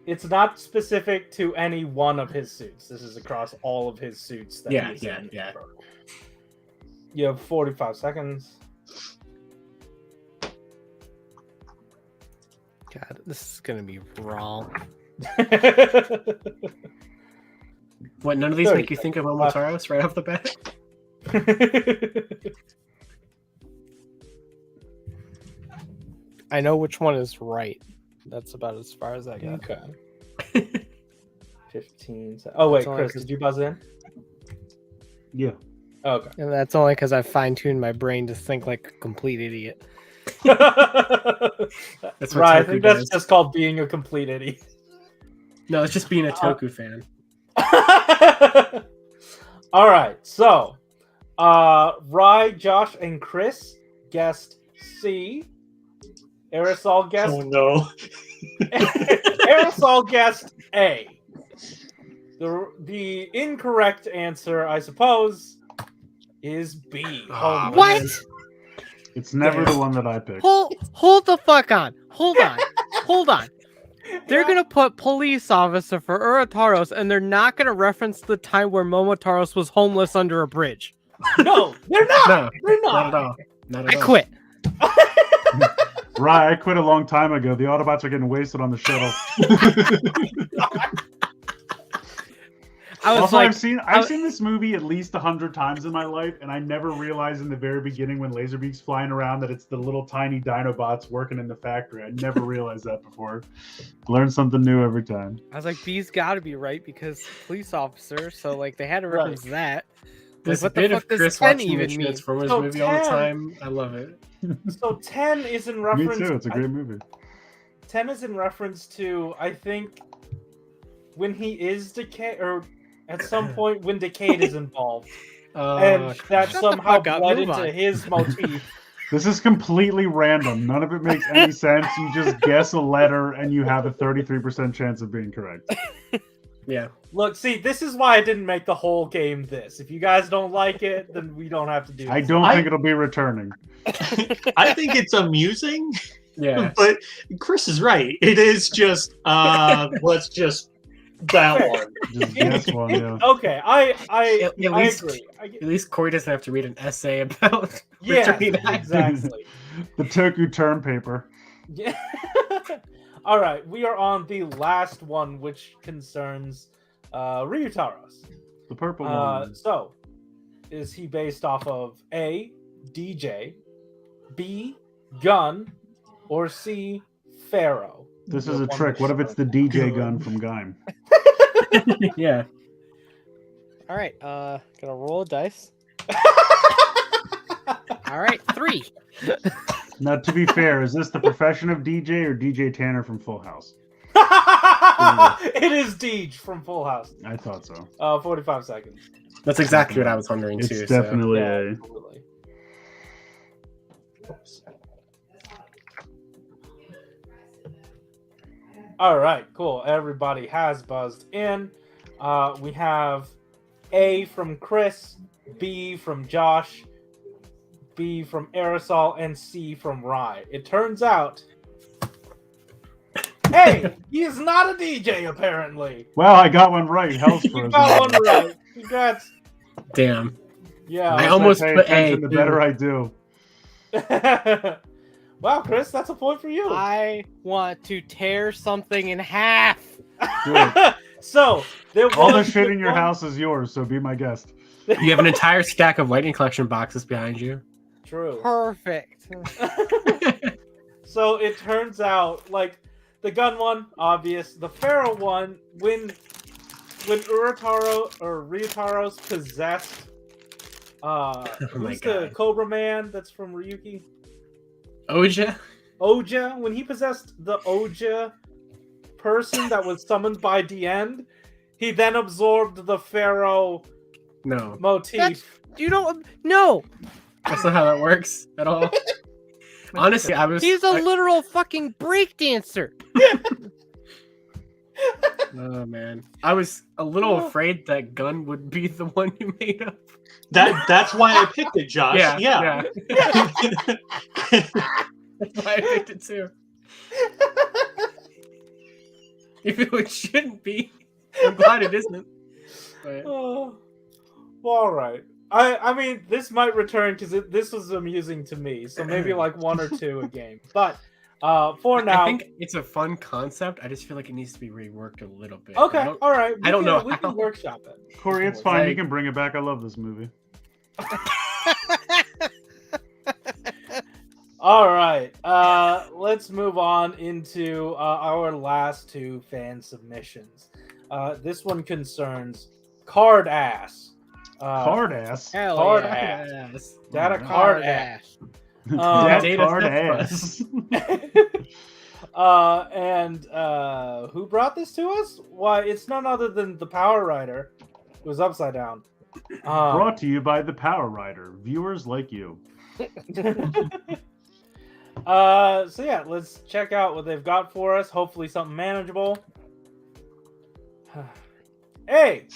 It's not specific to any one of his suits. This is across all of his suits. That
Yeah,
he's
yeah,
in.
yeah.
You have 45 seconds.
God, this is gonna be wrong.
What, none of these
30
make you think of Momotaros right off the bat?
I know which one is right. That's about as far as I got.
Okay. 15. Oh, wait,
That's all I
Chris,
could-
did you buzz in?
Yeah.
Okay.
And that's only because I fine-tuned my brain to think like a complete idiot.
That's what
Right, I
Toku
think that's
does.
just called being a complete idiot.
No, it's just being a Toku fan.
All right, so Rye, Josh, and Chris guessed C. Aresol guessed
Oh no.
Aresol guessed A. The incorrect answer, I suppose, is B.
Ah,
What?
It's never
Damn.
the one that I picked.
Hold the fuck on. Hold on. They're gonna put police officer for Urotaros, and they're not gonna reference the time where Momotaros was homeless under a bridge.
No, they're not.
No,
They're
not
not.
at all. Not at
I
all.
quit.
Right, I quit a long time ago. The Autobots are getting wasted on the shuttle.
I was
Also,
like,
I've seen this movie at least 100 times in my life, and I never realized in the very beginning when Laserbeak's flying around that it's the little tiny Dinobots working in the factory. I never realized that before. Learn something new every time.
B's got to be right because police officer. So like they had to
Right.
reference that.
This
Like, what the
bit
fuck
of
does
Chris
10
watching the
even mean?
Transformers
So
movie all the
10
time. I love it.
So 10 is in
Me
reference.
too. It's a great movie.
10 is in reference to, I think, when he is decayed, or at some point when Decade is involved, and that
Shut the
somehow
fuck up,
bled
move
into
on.
his motif.
This is completely random. None of it makes any sense. You just guess a letter, and you have a 33% chance of being correct.
Yeah.
Look, see, this is why I didn't make the whole game this. If you guys don't like it, then we don't have to do this.
I don't think it'll be returning.
I think it's amusing,
Yeah.
but Chris is right. It is just let's just That one.
Just guess one, yeah.
Okay, I
At least-
agree.
At least Corey doesn't have to read an essay about
Yeah,
returning that.
exactly.
The Toku term paper.
Yeah. All right, we are on the last one, which concerns Ryutaro's.
The purple one.
So, is he based off of A, DJ, B, gun, or C, Pharaoh?
This
The
is a
one
trick.
that
What if it's the
started.
DJ gun from Gaim?
Yeah.
All right, gonna roll a dice. All right, 3.
Now, to be fair, is this the profession of DJ or DJ Tanner from Full House?
It is Deej from Full House.
I thought so.
45 seconds.
That's exactly what I was wondering
It's
too.
definitely
Yeah,
a.
absolutely. All right, cool. Everybody has buzzed in. We have A from Chris, B from Josh, B from Aresol, and C from Rye. It turns out, hey, he is not a DJ apparently.
Wow, I got one right. Hell's
You
frozen.
got one right. Congrats.
Damn.
Yeah.
I
Unless
almost
pay
put
attention,
A,
the better
too.
I do.
Wow, Chris, that's a point for you.
I want to tear something in half.
Do it.
So there
All the
was
shit in your
one-
house is yours, so be my guest.
You have an entire stack of Lightning Collection boxes behind you.
True.
Perfect.
So it turns out, like, the gun one, obvious. The Pharaoh one, when Ryutaro's possessed,
my
who's the
God.
Cobra Man that's from Ryuki?
Oja?
Oja. When he possessed the Oja person that was summoned by the end, he then absorbed the Pharaoh
No.
motif.
You don't. No,
That's not how that works at all. Honestly, I was.
he's a literal fucking breakdancer.
Oh man, I was a little afraid that gun would be the one you made up.
That's why I picked it, Josh. Yeah.
That's why I picked it too. Even though it shouldn't be, I'm glad it isn't. But
Oh, well, all right. I mean, this might return because this was amusing to me. So maybe like 1 or 2 a game. But for now,
I think it's a fun concept. I just feel like it needs to be reworked a little bit.
okay, all right.
I don't know
We can
how.
workshop it.
Corey, it's fine. You
Like-
can bring it back. I love this movie.
All right. Let's move on into our last 2 fan submissions. This one concerns Card Ass.
Card ass.
Hell
Card
yeah.
ass. Data Card Ass.
That
Data
card
theft
ass.
And who brought this to us? Why, it's none other than the Power Rider, who's upside down.
Brought to you by the Power Rider. Viewers like you.
So yeah, let's check out what they've got for us. Hopefully something manageable. Hey,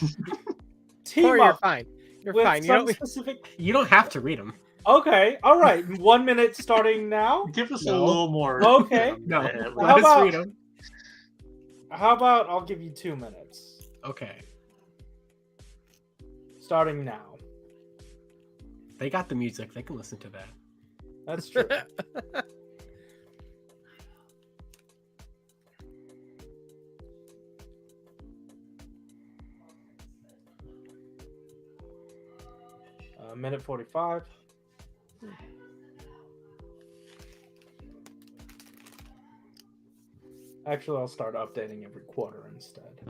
team
Corey, you're
up
fine. You're
with
fine. You
some
don't.
specific.
You don't have to read them.
Okay, all right. 1 minute starting now.
Give us
No.
a little more.
Okay.
No,
Yeah,
let
how
us
about-
read them.
How about I'll give you 2 minutes
Okay,
starting now.
they got the music. They can listen to that.
That's true. Minute 45. Actually, I'll start updating every quarter instead.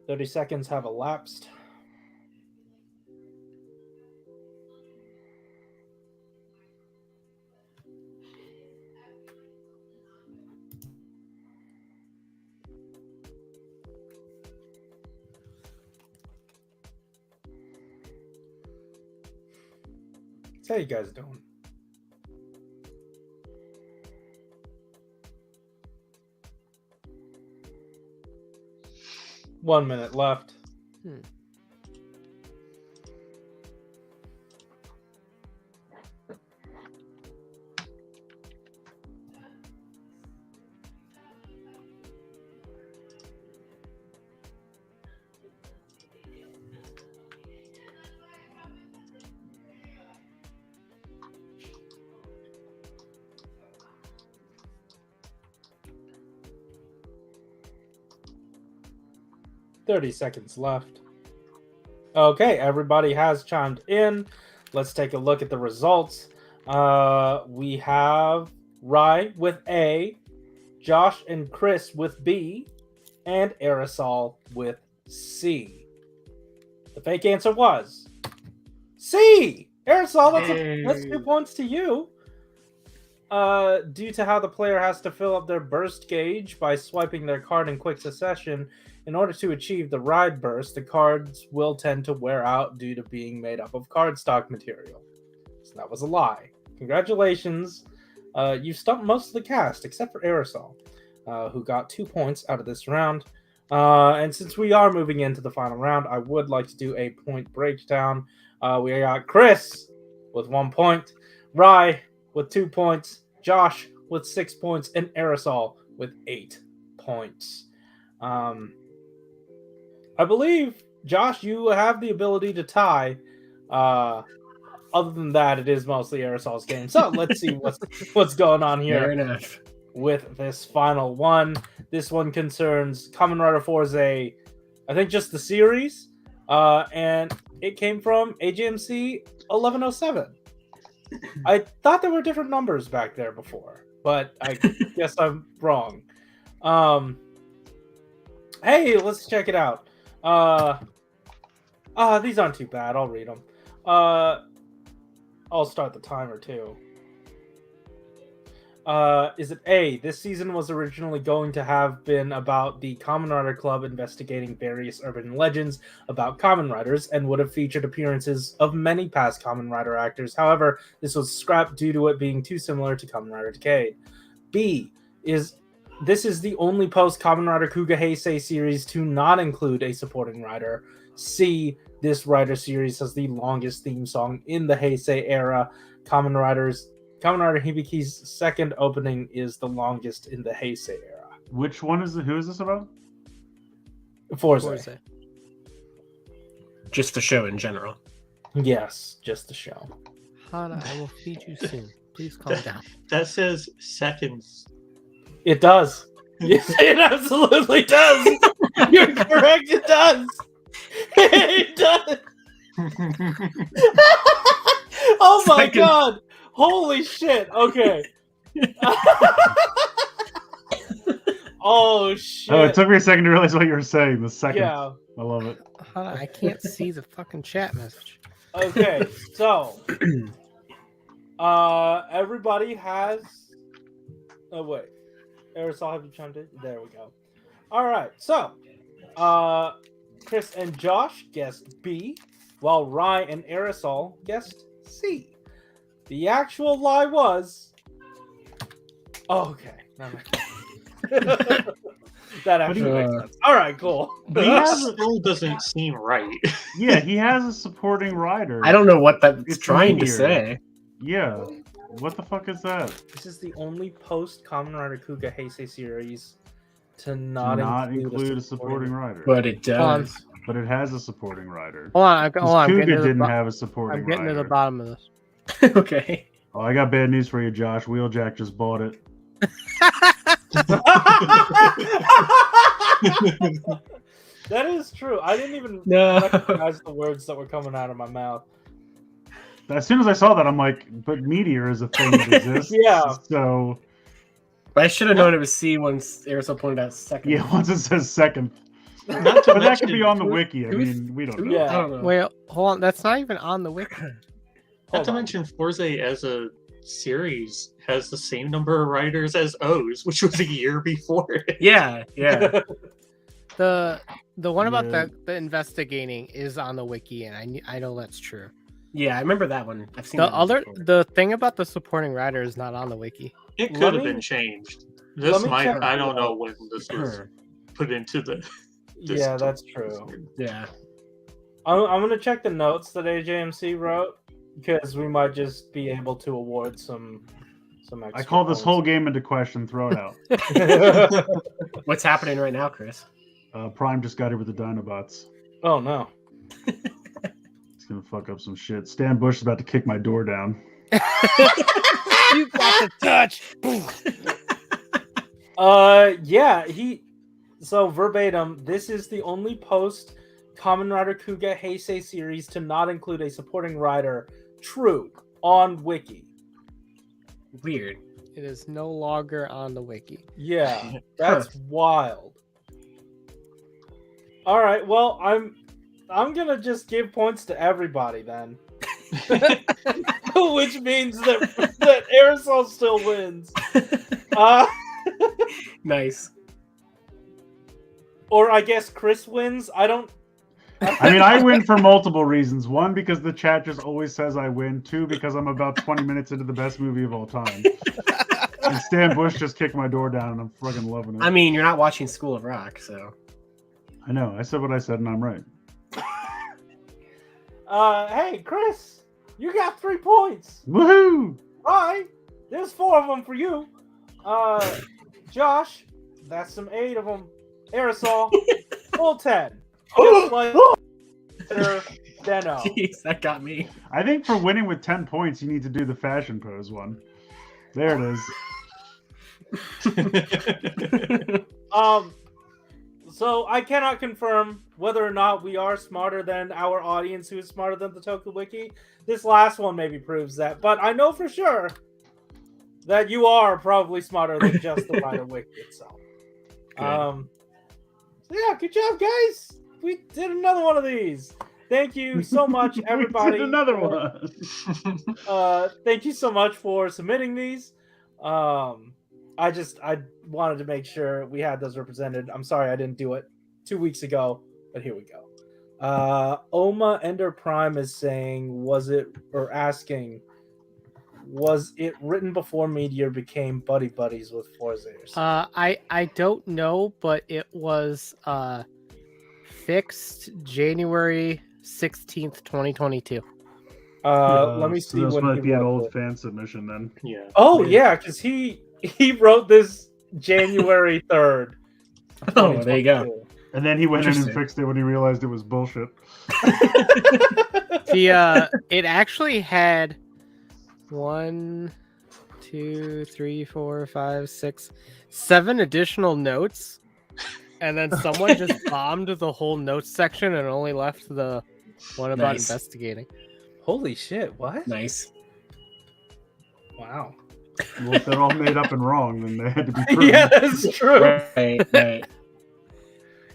30 seconds have elapsed. How you guys doing? One minute left. 30 seconds left. Okay, everybody has chimed in. Let's take a look at the results. We have Rye with A, Josh and Chris with B, and Aresol with C. The fake answer was C. Aresol, that's 2 points to you. Due to how the player has to fill up their burst gauge by swiping their card in quick succession, in order to achieve the ride burst, the cards will tend to wear out due to being made up of cardstock material. So that was a lie. Congratulations. You stumped most of the cast, except for Aresol, who got 2 points out of this round. And since we are moving into the final round, I would like to do a point breakdown. We got Chris with 1 point, Rye with 2 points, Josh with 6 points, and Aresol with 8 points. I believe, Josh, you have the ability to tie. Other than that, it is mostly Aresol's game. So let's see what's going on here.
Fair enough.
With this final one. This one concerns Kamen Rider Forza, I think just the series. And it came from AGMC 1107. I thought there were different numbers back there before, but I guess I'm wrong. Hey, let's check it out. These aren't too bad. I'll read them. I'll start the timer too. Is it A? This season was originally going to have been about the Kamen Rider Club investigating various urban legends about Kamen Riders and would have featured appearances of many past Kamen Rider actors. However, this was scrapped due to it being too similar to Kamen Rider Decade. B. This is the only post-Kamen Rider Kuga Heisei series to not include a supporting rider. C. This rider series has the longest theme song in the Heisei era. Kamen Rider Hibiki's second opening is the longest in the Heisei era.
Which one is it? Who is this about?
Forza.
Just the show in general.
Yes, just the show.
Hana, I will feed you soon. Please calm down.
That says seconds.
It does. Yes, it absolutely does. You're correct. It does. It does. Oh my god. Holy shit. Okay. Oh shit.
Oh, it took me a second to realize what you were saying. The second.
Yeah.
I love it.
Hana, I can't see the fucking chat message.
Okay, so everybody has. Oh wait, Aresol, have you chimed in? There we go. All right, so Chris and Josh guessed B, while Rye and Aresol guessed C. The actual lie was. Oh, okay. That actually makes sense. All right, cool.
That still doesn't seem right.
Yeah, he has a supporting rider.
I don't know what that's
It's
trying to
weird.
say.
Yeah. What the fuck is that?
This is the only post-Kamen Rider Kuga Heisei series to not
include a supporting rider.
But it does.
But it has a supporting rider.
Hold on, I'm
Kuga
getting to the
didn't have a supporting
I'm getting
rider.
to the bottom of this.
Okay.
Oh, I got bad news for you, Josh. Wheeljack just bought it.
That is true. I didn't even
No.
recognize the words that were coming out of my mouth.
As soon as I saw that, I'm like, but Meteor is a thing that exists.
Yeah.
So,
But I should have known it was C once Aresol pointed out second.
yeah, once it says second.
Not to
But that could be
mention-
on the wiki. I
who's-
mean, we don't know.
Yeah.
I don't know.
Wait, hold on. That's not even on the wiki.
Not to
on.
mention, Forza as a series has the same number of writers as O's, which was a year before it.
Yeah, yeah.
The one about
Yeah.
the investigating is on the wiki, and I know that's true.
Yeah, I remember that one. I've seen
The
that one
other
before.
the thing about the supporting rider is not on the wiki.
It
Let
could have
me-
been changed.
let
This
me
might,
check-
I don't know when this was
Sure.
put into the. this
Yeah, that's true.
Yeah.
I'm gonna check the notes that AJMC wrote because we might just be able to award some extra
I call this
points.
whole game into question. Throw it out.
What's happening right now, Chris?
Prime just got here with the Dinobots.
Oh no.
He's gonna fuck up some shit. Stan Bush is about to kick my door down.
You got the touch.
Yeah, he So verbatim, this is the only post Kamen Rider Kuga Heisei series to not include a supporting rider. True on Wiki.
Weird.
It is no longer on the wiki.
Yeah, that's wild. All right, well, I'm gonna just give points to everybody then, which means that Aresol still wins.
Nice.
Or I guess Chris wins. I
mean, I win for multiple reasons. One, because the chat just always says I win. Two, because I'm about 20 minutes into the best movie of all time. And Stan Bush just kicked my door down, and I'm fucking loving it.
I mean, you're not watching School of Rock, so.
I know. I said what I said, and I'm right.
Hey, Chris, you got 3 points.
Woohoo!
All right, there's 4 of them for you. Josh, that's some 8 of them. Aresol, full 10. Just like Deno.
Jeez, that got me.
I think for winning with 10 points, you need to do the fashion pose one. There it is.
So I cannot confirm whether or not we are smarter than our audience, who is smarter than the Toku Wiki. This last one maybe proves that, but I know for sure that you are probably smarter than just the Rider Wiki itself. So yeah, good job, guys. We did another one of these. Thank you so much, everybody.
We did another one.
Thank you so much for submitting these. I wanted to make sure we had those represented. I'm sorry I didn't do it 2 weeks ago, but here we go. Oma Ender Prime is saying, was it written before Meteor became buddy buddies with Forzers?
I don't know, but it was fixed January 16th, 2022.
Let me see
this
when
might
he
be an
wrote
old
it.
fan submission then.
Yeah.
Oh yeah, because he wrote this January 3rd.
Oh, there you go.
2022.
And then he went in and
Interesting.
fixed it when he realized it was bullshit.
It actually had 1, 2, 3, 4, 5, 6, 7 additional notes, and then someone just bombed the whole notes section and only left the one about
Nice.
investigating.
Holy shit! What?
Nice.
Wow.
Well, if they're all made up and wrong, then they had to be proven.
Yeah, that's true.
Right.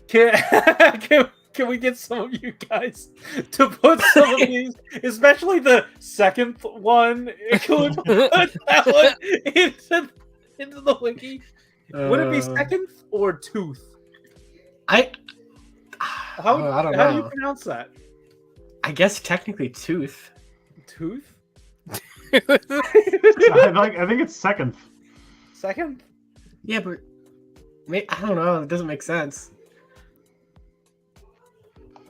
Can we get some of you guys to put some of these, especially the second one, put that one into the wiki? Would it be second or tooth?
I
How
don't
do you
know.
pronounce that?
I guess technically tooth.
Tooth?
I think it's second.
Second?
Yeah, but I don't know. It doesn't make sense.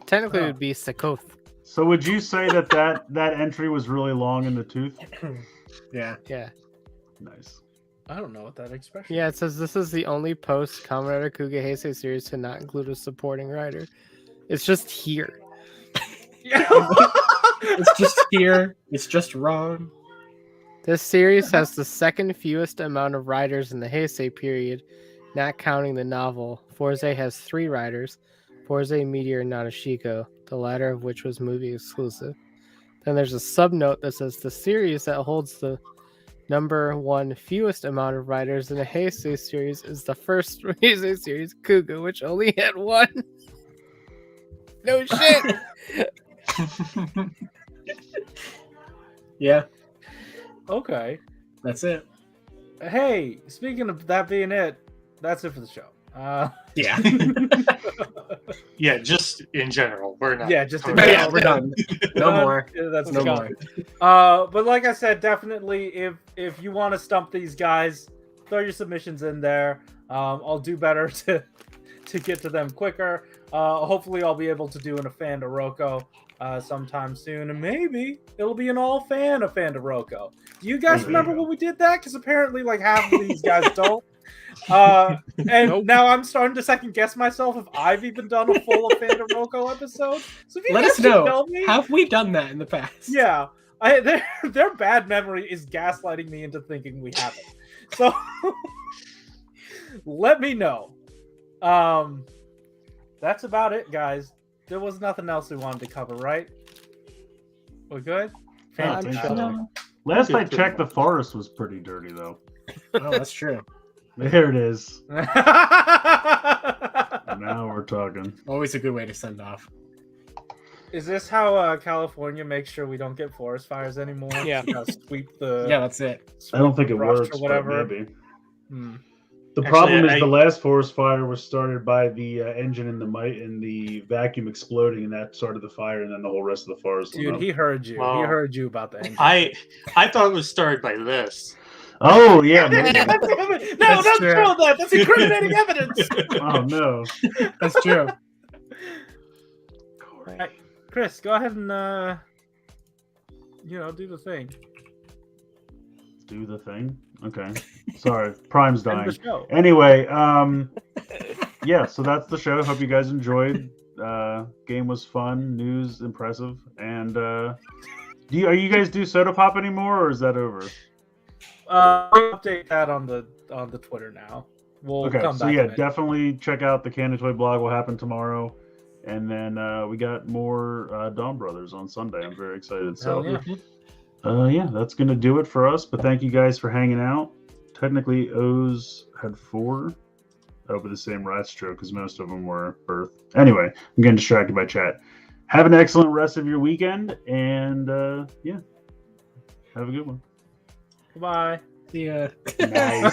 Technically, it would be Sakoth.
So would you say that entry was really long in the tooth?
Yeah.
Yeah.
Nice.
I don't know what that expression
Yeah, it says this is the only post Kamen Rider Kuga Heisei series to not include a supporting writer. It's just here.
It's just here. It's just wrong.
This series has the second fewest amount of writers in the Heisei period, not counting the novel. Forze has 3 writers, Forze, Meteor, and Nadeshiko, the latter of which was movie exclusive. Then there's a subnote that says the series that holds the number 1 fewest amount of writers in the Heisei series is the first Heisei series, Kuga, which only had 1. No shit!
Yeah,
Okay.
that's it.
Hey, speaking of that being it, that's it for the show.
Yeah.
Yeah, just in general. We're not.
Yeah, just in
talking
Yeah,
general.
we're done. No more.
Yeah, that's
No
gone.
more.
But like I said, definitely if you want to stump these guys, throw your submissions in there. I'll do better to get to them quicker. Hopefully I'll be able to do an Afanda Roko sometime soon, and maybe it'll be an all fan Afanda Roko. Do you guys remember when we did that? Because apparently like half of these guys don't. And now I'm starting to second guess myself if I've even done a full Afanda Roko episode. So if you
Let
guys
us
can
know.
tell me,
Have we done that in the past?
yeah, their bad memory is gaslighting me into thinking we haven't. So let me know. That's about it, guys. There was nothing else we wanted to cover, right? We're good?
I don't think so.
No.
Last I
Good for
checked,
now.
the forest was pretty dirty, though.
Oh, that's true.
There it is.
Fantastic.
Now we're talking.
Always a good way to send off.
Is this how California makes sure we don't get forest fires anymore?
Yeah.
Sweep the.
Yeah, that's it.
I don't think it
brush
works,
or whatever.
but maybe.
Hmm.
The
Actually,
problem is
I-
the last forest fire was started by the engine in the vacuum exploding, and that started the fire, and then the whole rest of the forest. went
Dude,
up.
he heard you. He
Wow.
heard you about the engine.
I thought it was started by this.
Oh yeah, maybe.
No,
That's
don't
true.
show that. That's incriminating evidence.
Oh no.
That's true.
Right, Chris, go ahead and do the thing.
Do the thing. Okay. Sorry, Prime's
End
dying.
the show.
Anyway, yeah. So that's the show. Hope you guys enjoyed. Game was fun. News impressive. And are you guys do Soda Pop anymore, or is that over?
We'll update that on the Twitter now. We'll
Okay,
come
so
back.
yeah,
to it.
definitely check out the Canon Toy blog. Will happen tomorrow, and then we got more Dawn Brothers on Sunday. I'm very excited. So
Hell yeah.
yeah, that's gonna do it for us. But thank you guys for hanging out. Technically, O's had 4. Over the same rat stroke because most of them were birth. Anyway, I'm getting distracted by chat. Have an excellent rest of your weekend, and yeah, have a good one.
Bye.
See ya.
Nice.